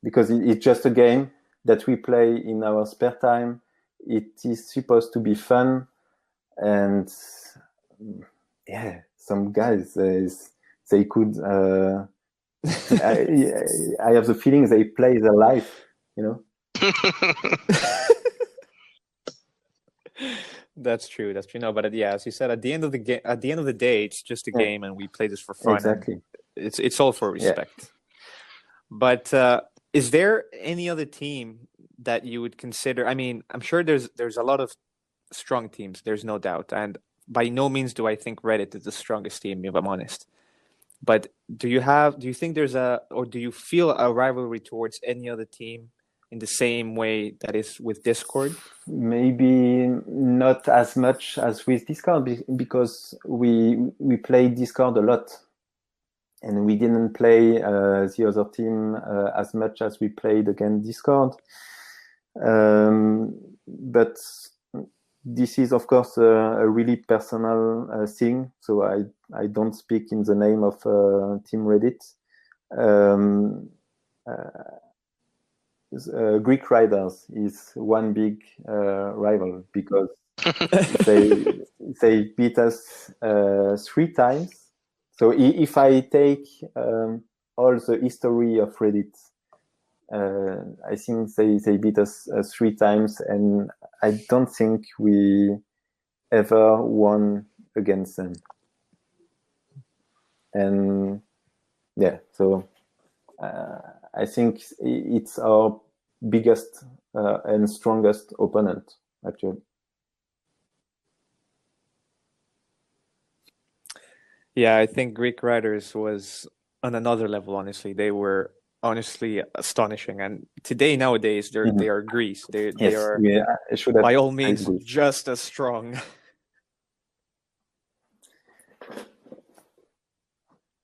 Because it's just a game that we play in our spare time. It is supposed to be fun. And some guys, they could... I have the feeling they play their life, you know. That's true. No, but as you said, at the end of the day, it's just a game, and we play this for fun. Exactly. It's all for respect. Yeah. But is there any other team that you would consider? I mean, I'm sure there's a lot of strong teams. There's no doubt, and by no means do I think Reddit is the strongest team, if I'm honest. But do you think or do you feel a rivalry towards any other team in the same way that is with Discord? Maybe not as much as with Discord, because we played Discord a lot, and we didn't play the other team as much as we played against Discord. But this is, of course, a really personal thing. So I don't speak in the name of Team Reddit. Greek Riders is one big rival, because they beat us 3 times. So if I take all the history of Reddit, I think they beat us 3 times, and I don't think we ever won against them. And so I think it's our biggest and strongest opponent, actually. Yeah, I think Greek Riders was on another level, honestly. They were honestly astonishing, and nowadays they are Greece. They are by all means just as strong.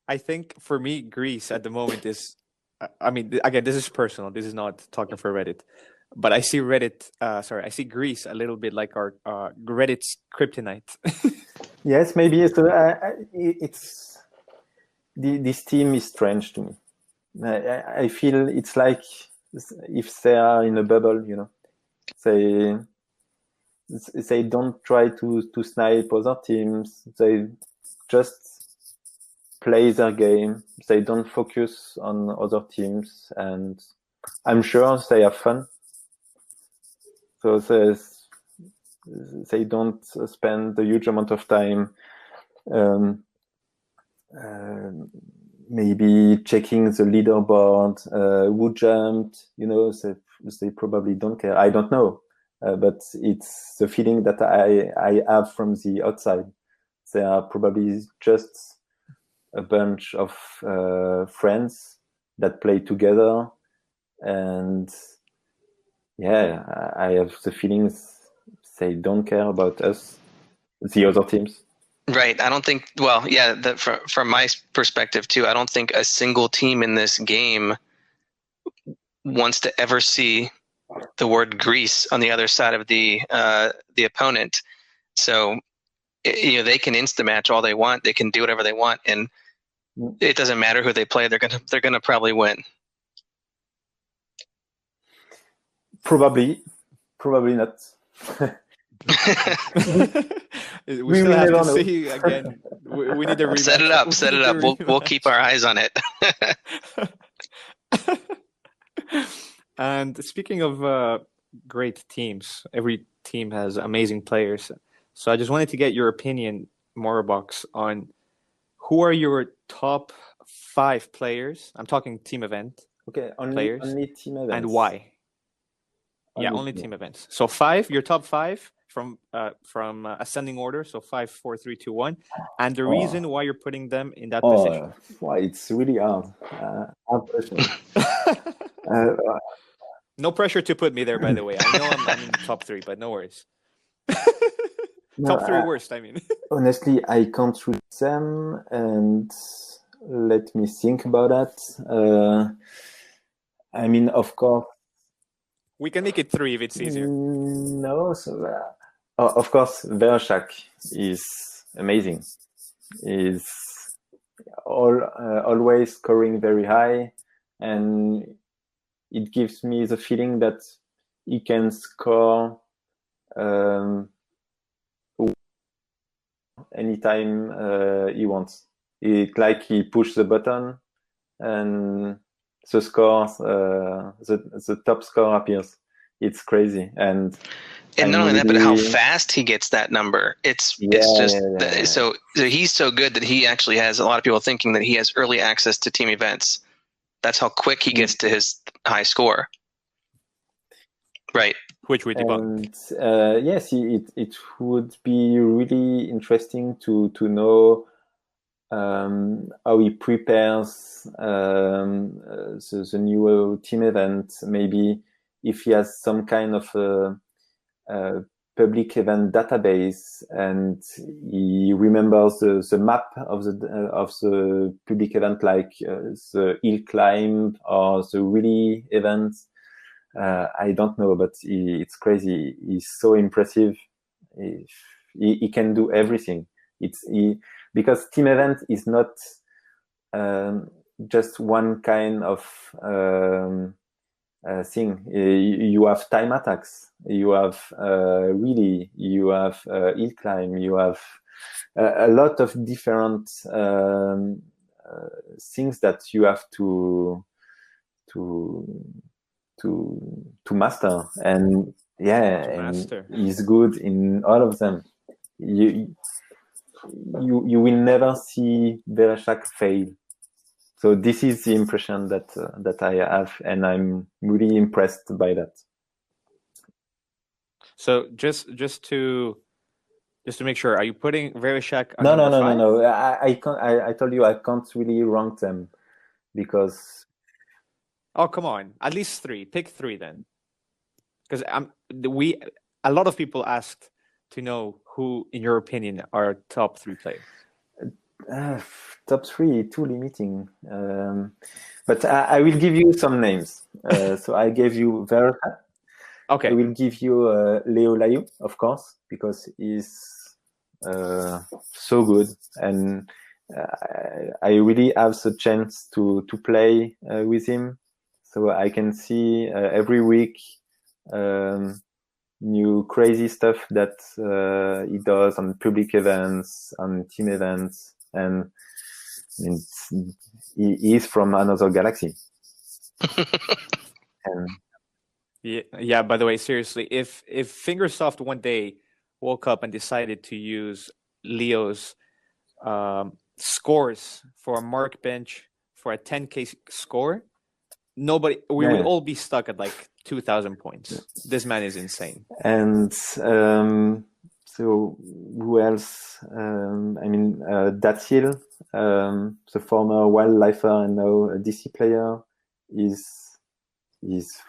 I think for me, Greece at the moment is, I mean, again, this is personal. This is not talking for Reddit, but I see I see Greece a little bit like our Reddit's kryptonite. Yes, maybe. So it's this team is strange to me. I feel it's like if they are in a bubble, you know. they don't try to snipe other teams. They just play their game. They don't focus on other teams, and I'm sure they have fun. So they don't spend a huge amount of time maybe checking the leaderboard, who jumped, they probably don't care. I don't know, but it's the feeling that I have from the outside. They are probably just a bunch of friends that play together, and I have the feelings they don't care about us, the other teams. Right. I don't think, well, yeah, from my perspective too, I don't think a single team in this game wants to ever see the word Greece on the other side of the opponent. So, they can insta-match all they want. They can do whatever they want, and it doesn't matter who they play. They're gonna probably win. Probably not. we still have to see again. We need a rematch. Set it up. We'll keep our eyes on it. And speaking of great teams, every team has amazing players. So I just wanted to get your opinion, Morrobox, on who are your top 5 players. I'm talking team event. Okay, players, only team events. And why? Only team events. So 5, your top 5 from ascending order. So 5, 4, 3, 2, 1, and the reason why you're putting them in that position. Why it's really hard. No pressure to put me there, by the way. I know I'm in the top 3, but no worries. Top 3 worst, I mean. Honestly, I can't read them, and let me think about that. I mean, of course. We can make it 3 if it's easier. No, of course, Vershak is amazing. Is always scoring very high, and it gives me the feeling that he can score anytime he wants. It's like he pushes the button and the score, the top score appears. It's crazy, and not only that, but how fast he gets that number. So he's so good that he actually has a lot of people thinking that he has early access to team events. That's how quick he gets to his high score. Right. Which we debunk. And yes, it would be really interesting to know how he prepares the new team event. Maybe if he has some kind of public event database, and he remembers the map of the public event, like the hill climb or the really events. I don't know, but it's crazy. He's so impressive. He can do everything. Because team event is not just one kind of thing. You have time attacks. You have you have hill climb. You have a lot of different things that you have to master, and he's good in all of them. You will never see Vereshak fail. So this is the impression that I have, and I'm really impressed by that. So just to make sure, are you putting Vereshak on No. I can't. I told you I can't really rank them because. Oh, come on! At least 3. Pick 3 then, because a lot of people asked to know who, in your opinion, are top 3 players. Top 3, too limiting. But I will give you some names. So I gave you Verha. Okay. I will give you Leo Layu, of course, because he's so good, and I really have the chance to play with him. So I can see every week the new crazy stuff that he does on public events, on team events, and he is from another galaxy. And yeah. By the way, seriously, if Fingersoft one day woke up and decided to use Leo's scores for a mark bench for a 10K score, we would all be stuck at like 2,000 points. Yeah. This man is insane. And so who else? Datil, the former wildlifer and now a DC player, is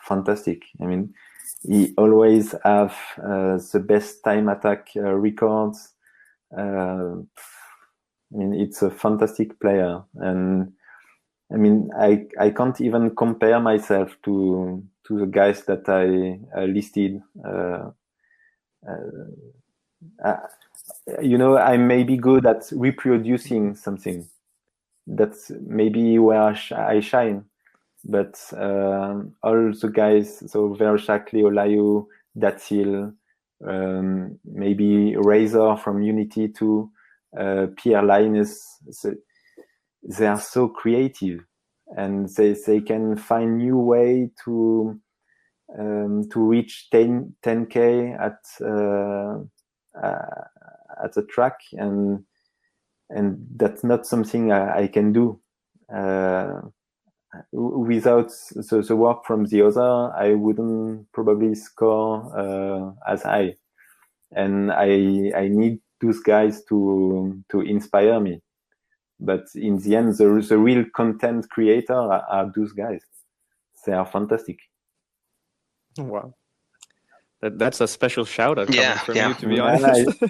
fantastic. I mean, he always have the best time attack records. It's a fantastic player, and I can't even compare myself to the guys that I listed. I may be good at reproducing something. That's maybe where I shine. But all the guys, so Vershak, Leolayu, Datil, maybe Razor from Unity 2, Pierre Linus, they are so creative, and they can find new way to reach 10K at a track, and that's not something I can do. Without the work from the other, I wouldn't probably score as high, and I need those guys to inspire me. But in the end, the real content creator are those guys. They are fantastic. Wow, that's a special shout out coming from you, to be honest.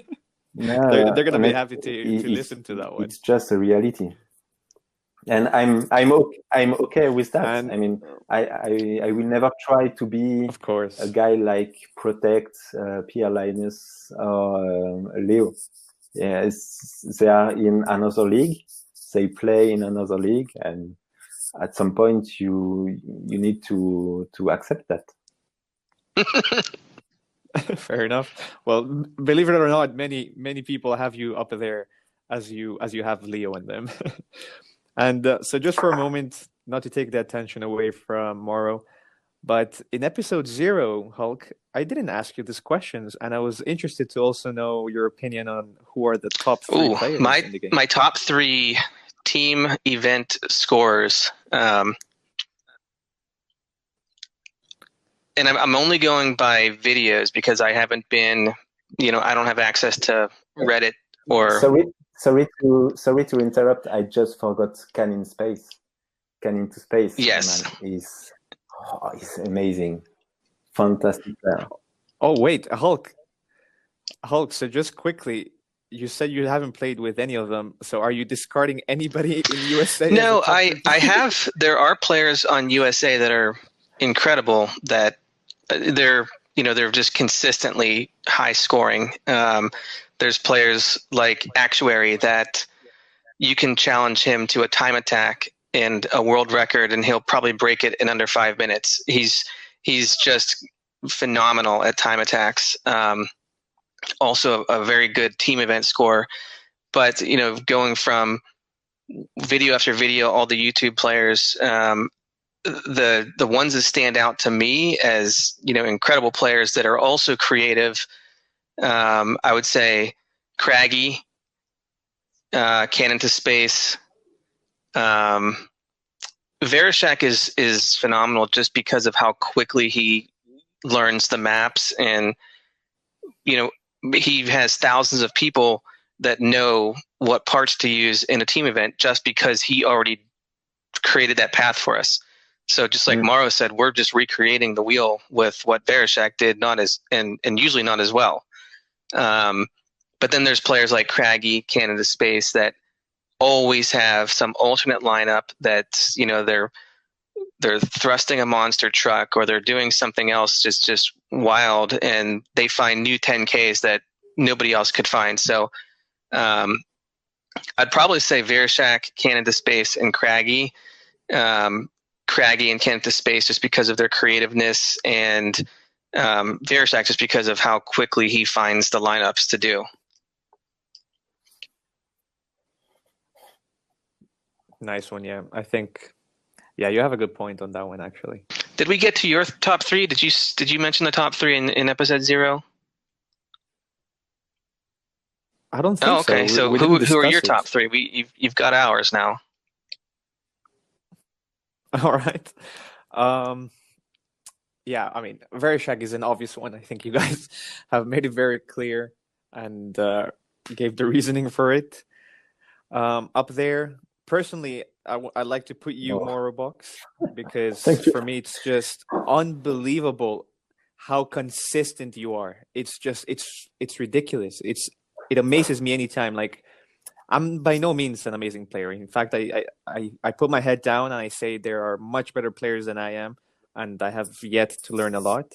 They're going to be happy to listen to that one. It's just a reality. And I'm okay with that. And I will never try to be, of course, a guy like Protect, Pierre Linus, or Leo. Yes, they are in another league. They play in another league, and at some point you need to accept that. Fair enough. Well, believe it or not, many people have you up there as you have Leo in them. And so just for a moment, not to take the attention away from Morro, but in episode 0, Hulk, I didn't ask you these questions, and I was interested to also know your opinion on who are the top 3 players in the game. My top 3 team event scores. And I'm only going by videos because I haven't been, I don't have access to Reddit or... Sorry to interrupt. I just forgot Can into Space. Yes. He's amazing. Fantastic player. Oh, wait, Hulk. So just quickly, you said you haven't played with any of them. So are you discarding anybody in USA? No, I have. There are players on USA that are incredible, that they're just consistently high scoring. There's players like Actuary that you can challenge him to a time attack and a world record, and he'll probably break it in under 5 minutes. He's just phenomenal at time attacks. Also a very good team event score. But going from video after video, all the YouTube players, the ones that stand out to me as incredible players that are also creative. I would say Craggy, Can into Space. Vereshak is phenomenal just because of how quickly he learns the maps, and he has thousands of people that know what parts to use in a team event just because he already created that path for us. So just like Morro said, we're just recreating the wheel with what Vereshak did, and usually not as well. But then there's players like Craggy, Can into Space that always have some alternate lineup that they're thrusting a monster truck, or they're doing something else just wild, and they find new 10Ks that nobody else could find. So I'd probably say Vereshak, Can into Space, and Craggy. Craggy and Can into Space just because of their creativeness and Verishak just because of how quickly he finds the lineups to do. Nice one, yeah. I think, yeah, you have a good point on that one, actually. Did we get to your top three? Did you mention the top three in episode 0? I don't think so. Okay. So who are your top three? You've got ours now. All right. Yeah, I mean, Verishak is an obvious one. I think you guys have made it very clear and gave the reasoning for it. Up there, personally, I'd like to put you Morrobox because for me, it's just unbelievable how consistent you are. It's just, it's ridiculous. It amazes me anytime. Like, I'm by no means an amazing player. In fact, I put my head down and I say there are much better players than I am, and I have yet to learn a lot.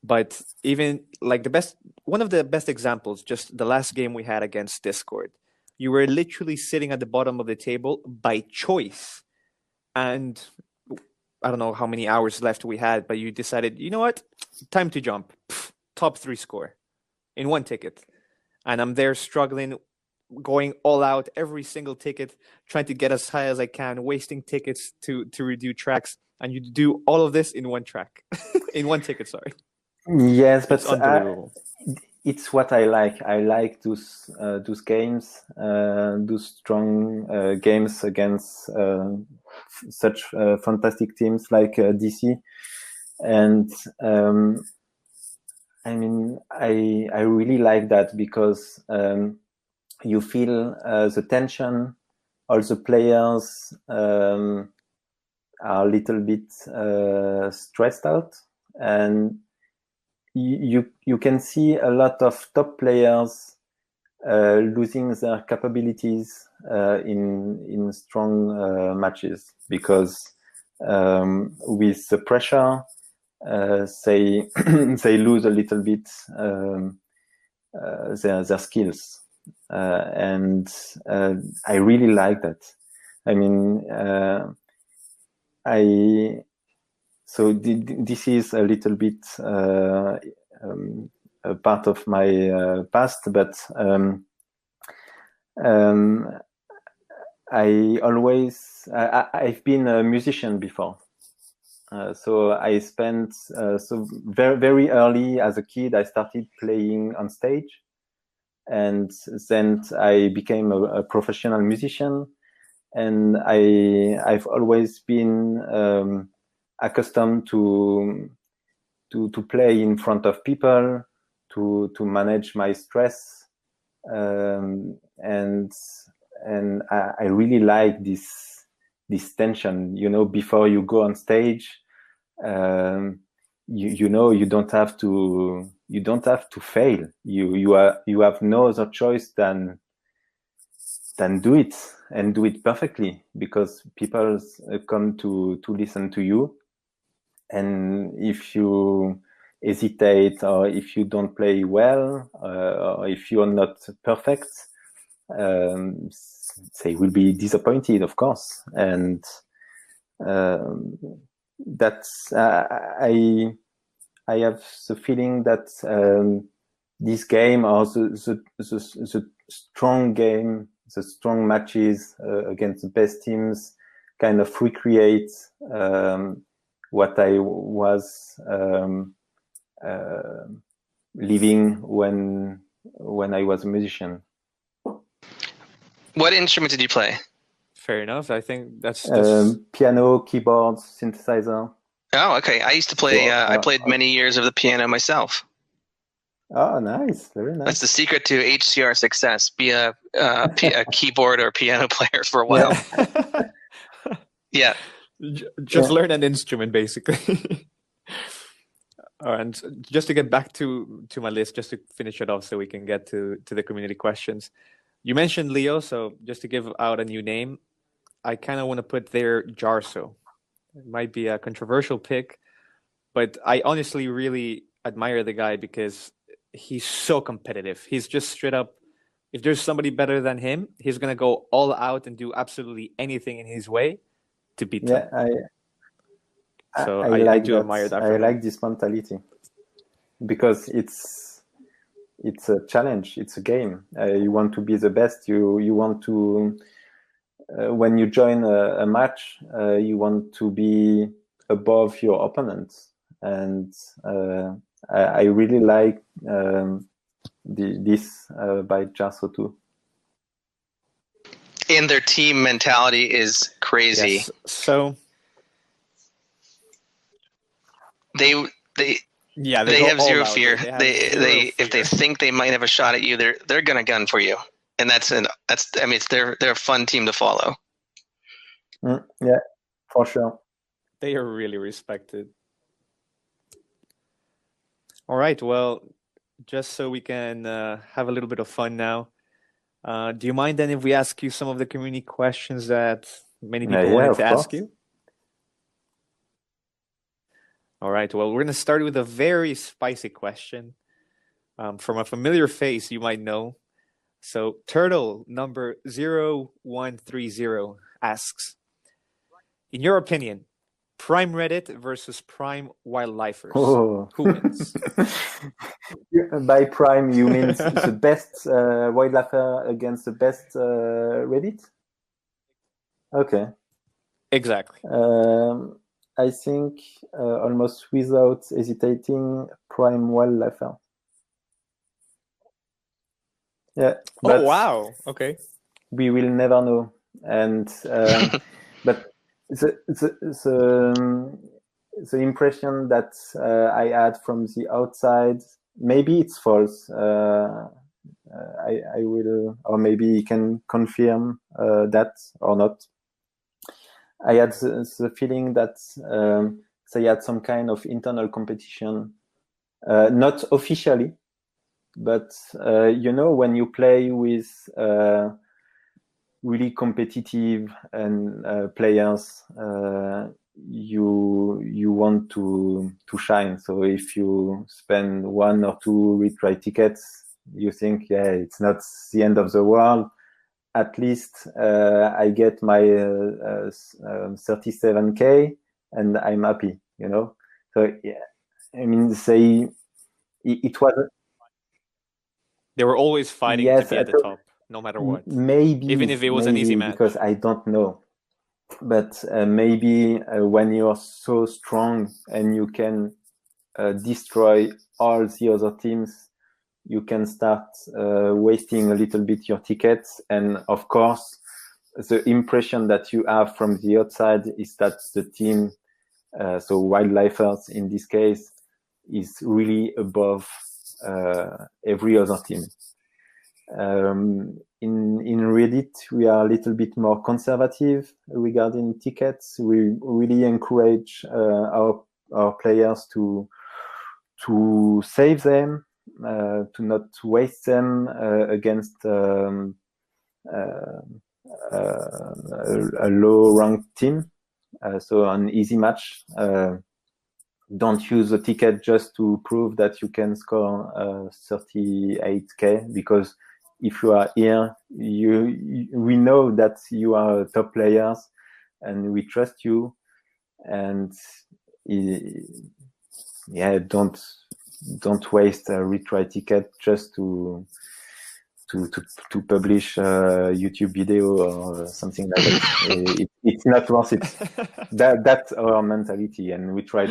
But even like one of the best examples, just the last game we had against Discord, you were literally sitting at the bottom of the table by choice. And I don't know how many hours left we had, but you decided, you know what? Time to jump. Top 3 score in one ticket. And I'm there struggling, going all out every single ticket, trying to get as high as I can, wasting tickets to redo tracks. And you do all of this in one track, in one ticket, sorry. Yes, but it's unbelievable. It's what I like. I like those games, those strong games against such fantastic teams like DC. And I mean, I really like that because you feel the tension. All the players are a little bit stressed out, and you can see a lot of top players losing their capabilities in strong matches because with the pressure they they lose a little bit their skills, and I really like that. I mean, so this is a little bit a part of my past, but I've been a musician before. So I spent so very, very early as a kid, I started playing on stage, and then I became a professional musician, and I've always been accustomed to play in front of people, to manage my stress, and I really like this tension. You know, before you go on stage, you know you don't have to fail. You have no other choice than do it, and do it perfectly, because people come to listen to you. And if you hesitate, or if you don't play well, or if you are not perfect, they will be disappointed, of course. And that's I have the feeling that this game, or the strong game, the strong matches against the best teams, kind of recreate what I was living when I was a musician. What instrument did you play? Fair enough. I think that's piano, keyboard, synthesizer. Oh, okay. I used to play. I played many years of the piano myself. Oh, nice! Very nice. That's the secret to HCR success. Be a keyboard or piano player for a while. Yeah. Just learn an instrument, basically. And just to get back to my list, just to finish it off so we can get to the community questions. You mentioned Leo, so just to give out a new name, I kind of want to put there Jarso. It might be a controversial pick, but I honestly really admire the guy because he's so competitive. He's just straight up, if there's somebody better than him, he's going to go all out and do absolutely anything in his way to beat them. I I do admire that. I like this mentality. because it's a challenge. It's a game. You want to be the best. You want to when you join a match, you want to be above your opponents, and I really like this by HCR2. And their team mentality is crazy. Yes. So they have zero fear. They if they think they might have a shot at you, they're gonna gun for you, and they're a fun team to follow. Yeah, for sure. They are really respected. All right. Well, just so we can have a little bit of fun now. Do you mind then if we ask you some of the community questions that many people wanted to ask you? All right. Well, we're going to start with a very spicy question from a familiar face you might know. So Turtle number 0130 asks, in your opinion, Prime Reddit versus Prime Wildlifers, who wins? By Prime, you mean the best wildlifer against the best Reddit? Okay. Exactly. I think almost without hesitating, Prime Wildlifer. Yeah. Oh, wow. Okay. We will never know. And but the impression that I had from the outside, maybe it's false. I will, or maybe you can confirm that or not. I had the feeling that they had some kind of internal competition, not officially, but when you play with really competitive and players, you want to shine. So if you spend 1 or 2 retry tickets, you think, yeah, it's not the end of the world. At least I get my 37K and I'm happy, So yeah, I mean, it was. They were always fighting to be at the top, no matter what. Maybe, even if it was an easy match. Because I don't know. But maybe when you're so strong and you can destroy all the other teams, you can start wasting a little bit your tickets. And of course, the impression that you have from the outside is that the team, so Wildlifers in this case, is really above every other team. In Reddit, we are a little bit more conservative regarding tickets. We really encourage our players to save them, to not waste them against a low-ranked team. So an easy match. Don't use the ticket just to prove that you can score 38K, because if you are here, we know that you are top players and we trust you. And yeah, don't waste a retry ticket just to publish a YouTube video or something like that. It's not worth it. That's our mentality, and we try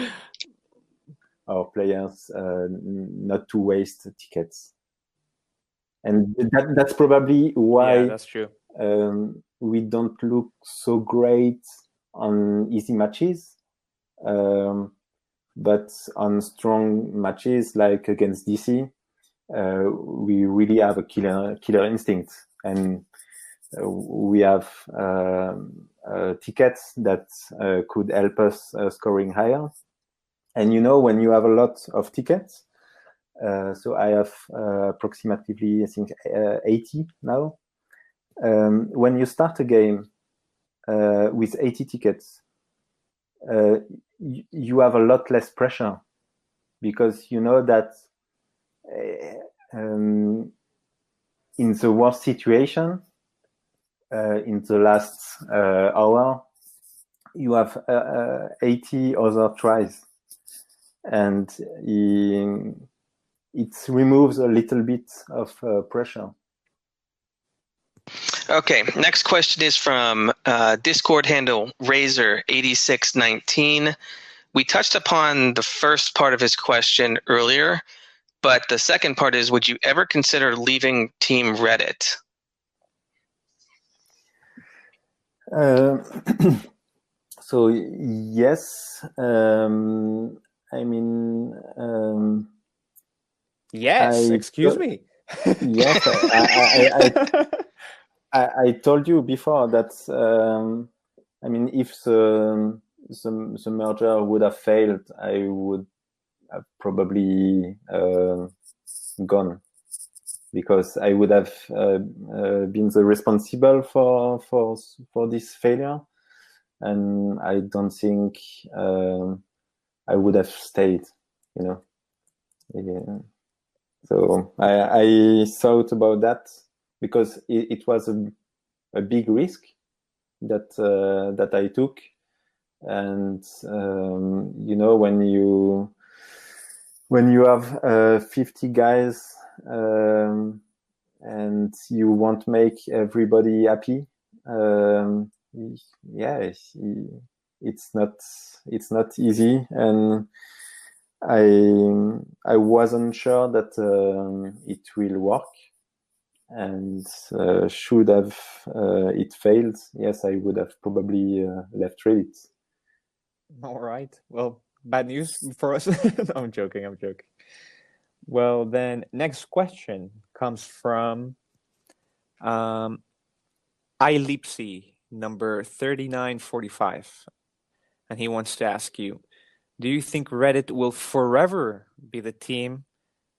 our players not to waste tickets. And that's probably why that's true. We don't look so great on easy matches. But on strong matches like against DC, we really have a killer instinct, and we have tickets that could help us scoring higher. And when you have a lot of tickets, so I have approximately, I think, 80 now. When you start a game with 80 tickets, you have a lot less pressure, because you know that in the worst situation, in the last hour, you have 80 other tries, and it removes a little bit of pressure. Okay, next question is from Discord handle Razor8619. We touched upon the first part of his question earlier, but the second part is, would you ever consider leaving Team Reddit? So yes, I mean, yes. Excuse me. Yes, I told you before that. I mean, if the merger would have failed, I would have probably gone, because I would have been the responsible for this failure, and I don't think I would have stayed. Yeah. So I thought about that, because it was a big risk that I took, and when you have 50 guys and you won't make everybody happy, it's not easy, and I wasn't sure that it will work, and should have it failed, yes, I would have probably left Reddit. All right. Well, bad news for us. No, I'm joking. Well, then next question comes from iLeapsy, number 3945. And he wants to ask you, do you think Reddit will forever be the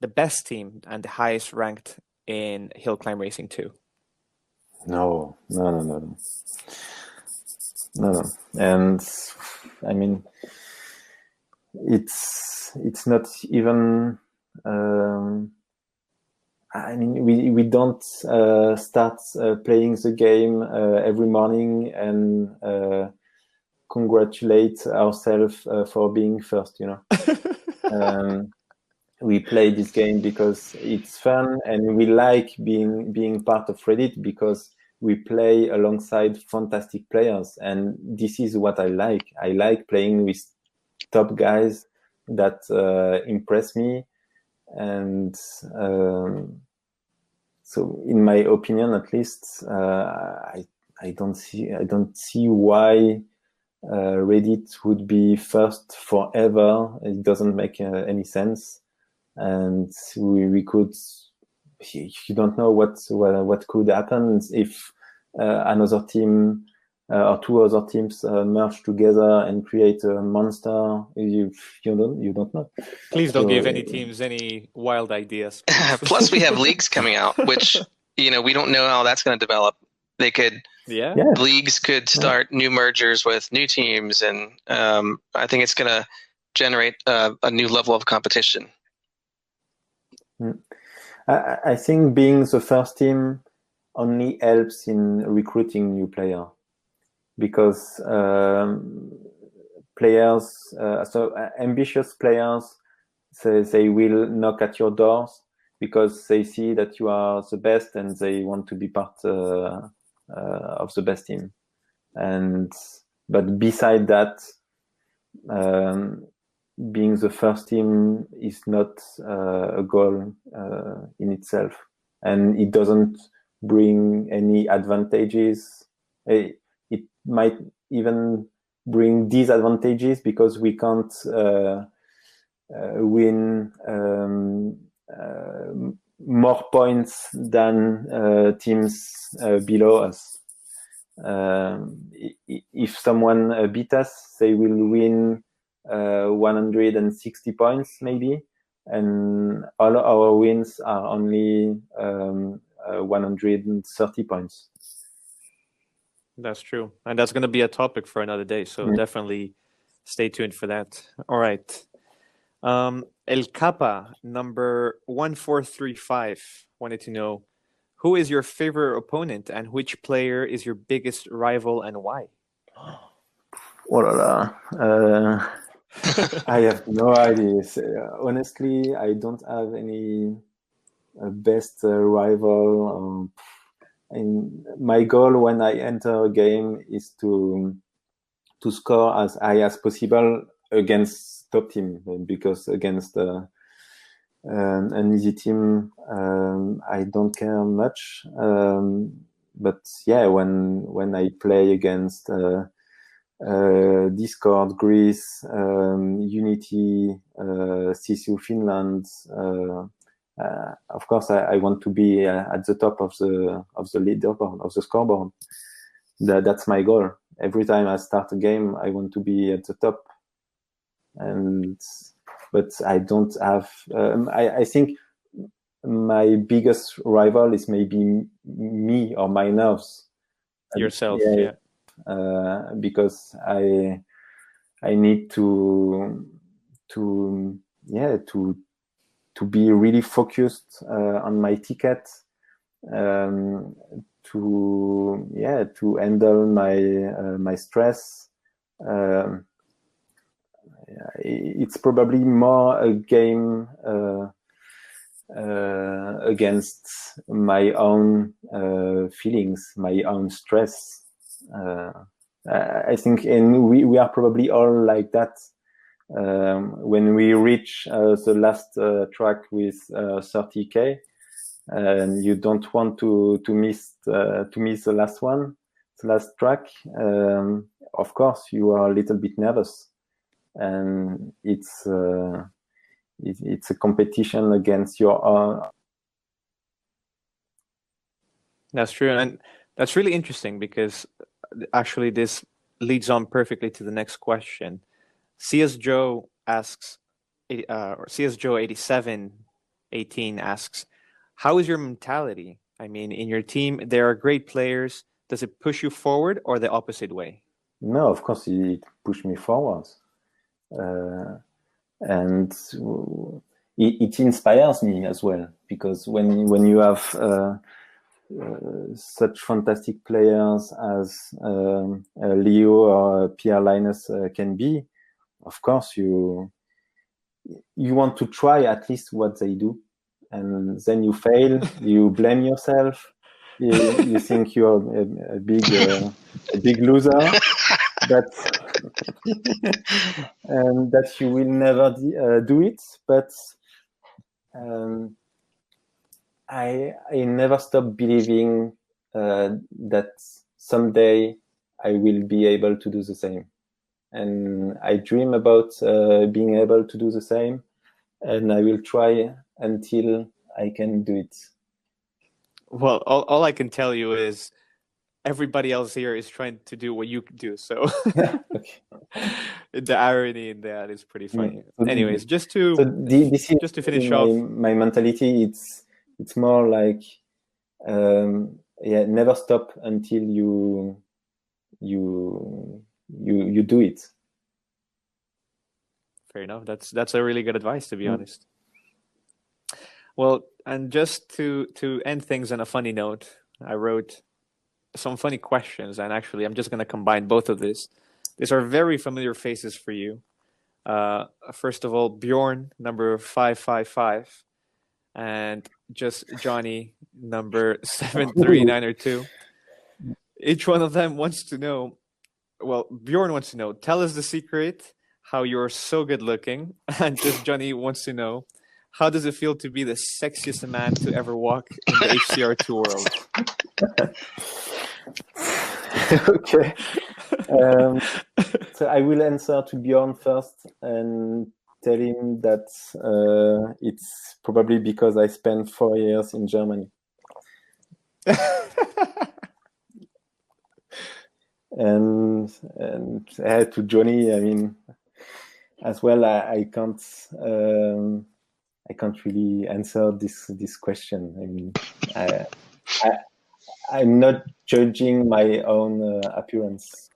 best team and the highest ranked in Hill Climb Racing 2? No. And I mean, it's not even. I mean, we don't start playing the game every morning and congratulate ourselves for being first. We play this game because it's fun, and we like being part of Reddit because we play alongside fantastic players, and this is what I like. I like playing with top guys that impress me, and so, in my opinion, at least, I don't see why Reddit would be first forever. It doesn't make any sense. And we could, you don't know what could happen if another team or two other teams merge together and create a monster. You don't know. Please don't give any teams any wild ideas. Plus, we have leagues coming out, which we don't know how that's going to develop. They could, leagues could start new mergers with new teams, and I think it's going to generate a new level of competition. I think being the first team only helps in recruiting new players, because ambitious players, they will knock at your doors because they see that you are the best and they want to be part of the best team. But beside that, being the first team is not a goal in itself, and it doesn't bring any advantages. It might even bring disadvantages because we can't win more points than teams below us. If someone beat us, they will win 160 points maybe, and all our wins are only 130 points. That's true, and that's going to be a topic for another day, so definitely stay tuned for that. All right. El Kappa, number 1435, wanted to know, who is your favorite opponent and which player is your biggest rival and why? Oh la la. I have no idea. Honestly, I don't have any best rival. And my goal when I enter a game is to score as high as possible against top team, because against an easy team, I don't care much. But yeah, when I play against Discord, Greece, Unity, CSU Finland, of course, I want to be at the top of the leaderboard, of the scoreboard. That's my goal. Every time I start a game, I want to be at the top. But I don't have. I think my biggest rival is maybe me or my nerves. Yourself, yeah. Because I need to be really focused on my ticket, to handle my stress. It's probably more a game against my own feelings, my own stress. I think, and we are probably all like that. When we reach the last track with 30K, you don't want to miss the last one, the last track. Of course, you are a little bit nervous, and it's a competition against your own. That's true, and that's really interesting because actually this leads on perfectly to the next question. CS Joe asks, or CS Joe 8718 asks, how is your mentality? I mean, in your team, there are great players. Does it push you forward or the opposite way? No, of course it pushed me forward. And it inspires me as well, because when you have such fantastic players as Leo or Pierre Linus can be, of course you want to try at least what they do, and then you fail, you blame yourself, you think you're a big loser, and that you will never do it. But I never stop believing that someday I will be able to do the same. And I dream about being able to do the same, and I will try until I can do it. Well, all I can tell you is everybody else here is trying to do what you do. So Okay. The irony in that is pretty funny. Anyways, just to finish off, my mentality, it's more like never stop until you do it. Fair enough. That's a really good advice, to be honest. Well, and just to end things on a funny note, I wrote some funny questions, and actually I'm just going to combine both of these. These are very familiar faces for you. First of all, Bjorn, number 555, and just Johnny, number 7392. Each one of them wants to know, well, Bjorn wants to know, tell us the secret, how you're so good looking. And just Johnny wants to know, how does it feel to be the sexiest man to ever walk in the HCR2 world? Okay. So I will answer to Bjorn first and tell him that it's probably because I spent 4 years in Germany. and to Johnny, I mean, as well, I can't really answer this question. I mean, I'm not judging my own appearance.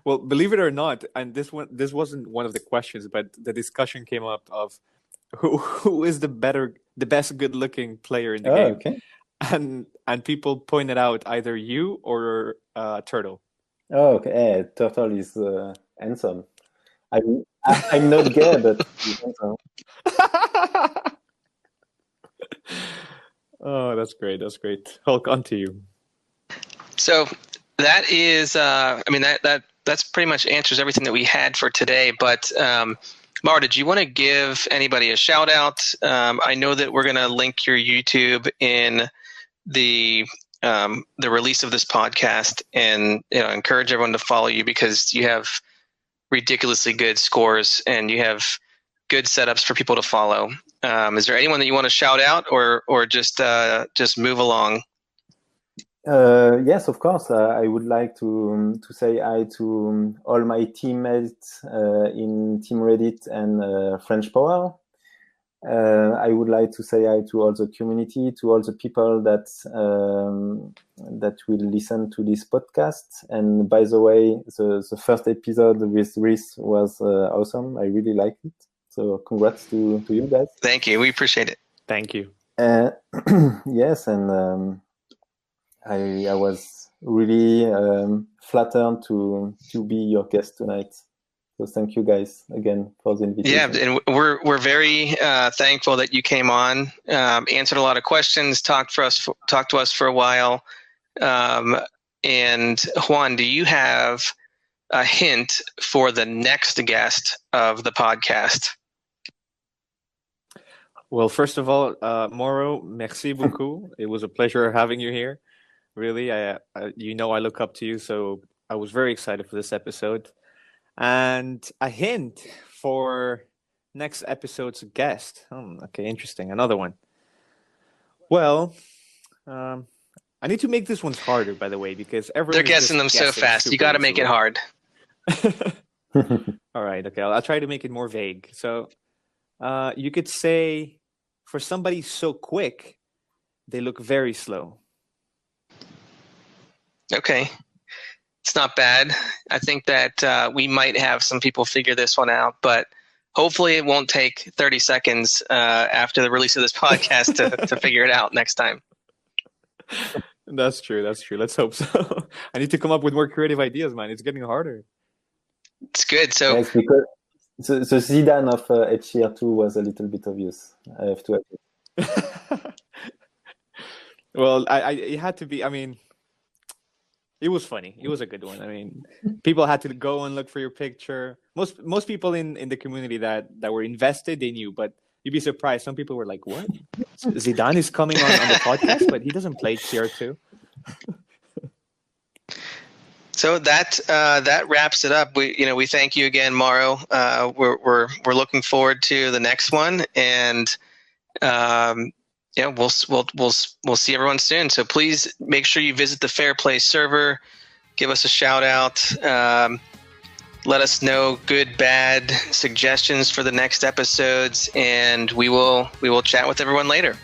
Well, believe it or not, and this wasn't one of the questions, but the discussion came up of who is the best good-looking player in the game. Okay. And people pointed out either you or Turtle. Oh, okay. Turtle is handsome. I'm not gay, but you don't know. Oh, that's great. That's great. Hulk, on to you. So that is, that's pretty much answers everything that we had for today. But Mara, did you want to give anybody a shout out? I know that we're going to link your YouTube in the release of this podcast, and encourage everyone to follow you because you have ridiculously good scores and you have good setups for people to follow. Is there anyone that you want to shout out, or just move along? Yes, of course. I would like to say hi to all my teammates in Team Reddit and French Power. I would like to say hi to all the community, to all the people that will listen to this podcast. And by the way, the first episode with Reese was awesome. I really liked it. So congrats to you guys. Thank you. We appreciate it. Thank you. Yes, and I was really flattered to be your guest tonight. So thank you guys again for the invitation. Yeah, and we're very thankful that you came on, answered a lot of questions, talked to us for a while. And Juan, do you have a hint for the next guest of the podcast? Well, first of all, Morro, merci beaucoup. It was a pleasure having you here. Really, I look up to you, so I was very excited for this episode. And a hint for next episode's guest. Okay, interesting. Another one. Well, I need to make this one harder, by the way, because they're guessing them so fast. You got to make it hard. All right. Okay, I'll try to make it more vague. So, you could say, for somebody so quick, they look very slow. Okay. It's not bad. I think that we might have some people figure this one out, but hopefully it won't take 30 seconds after the release of this podcast to figure it out next time. That's true. Let's hope so. I need to come up with more creative ideas, man. It's getting harder. It's good. So yes, because the Zidane of HCR2 was a little bit obvious, I have to admit. Well, it had to be, it was funny. It was a good one. People had to go and look for your picture. Most people in the community that were invested, they knew, but you'd be surprised. Some people were like, what? Zidane is coming on the podcast, but he doesn't play HCR2. So that wraps it up. We thank you again, Morro. We're looking forward to the next one, and we'll see everyone soon. So please make sure you visit the Fair Play server. Give us a shout out. Let us know good, bad suggestions for the next episodes, and we will chat with everyone later.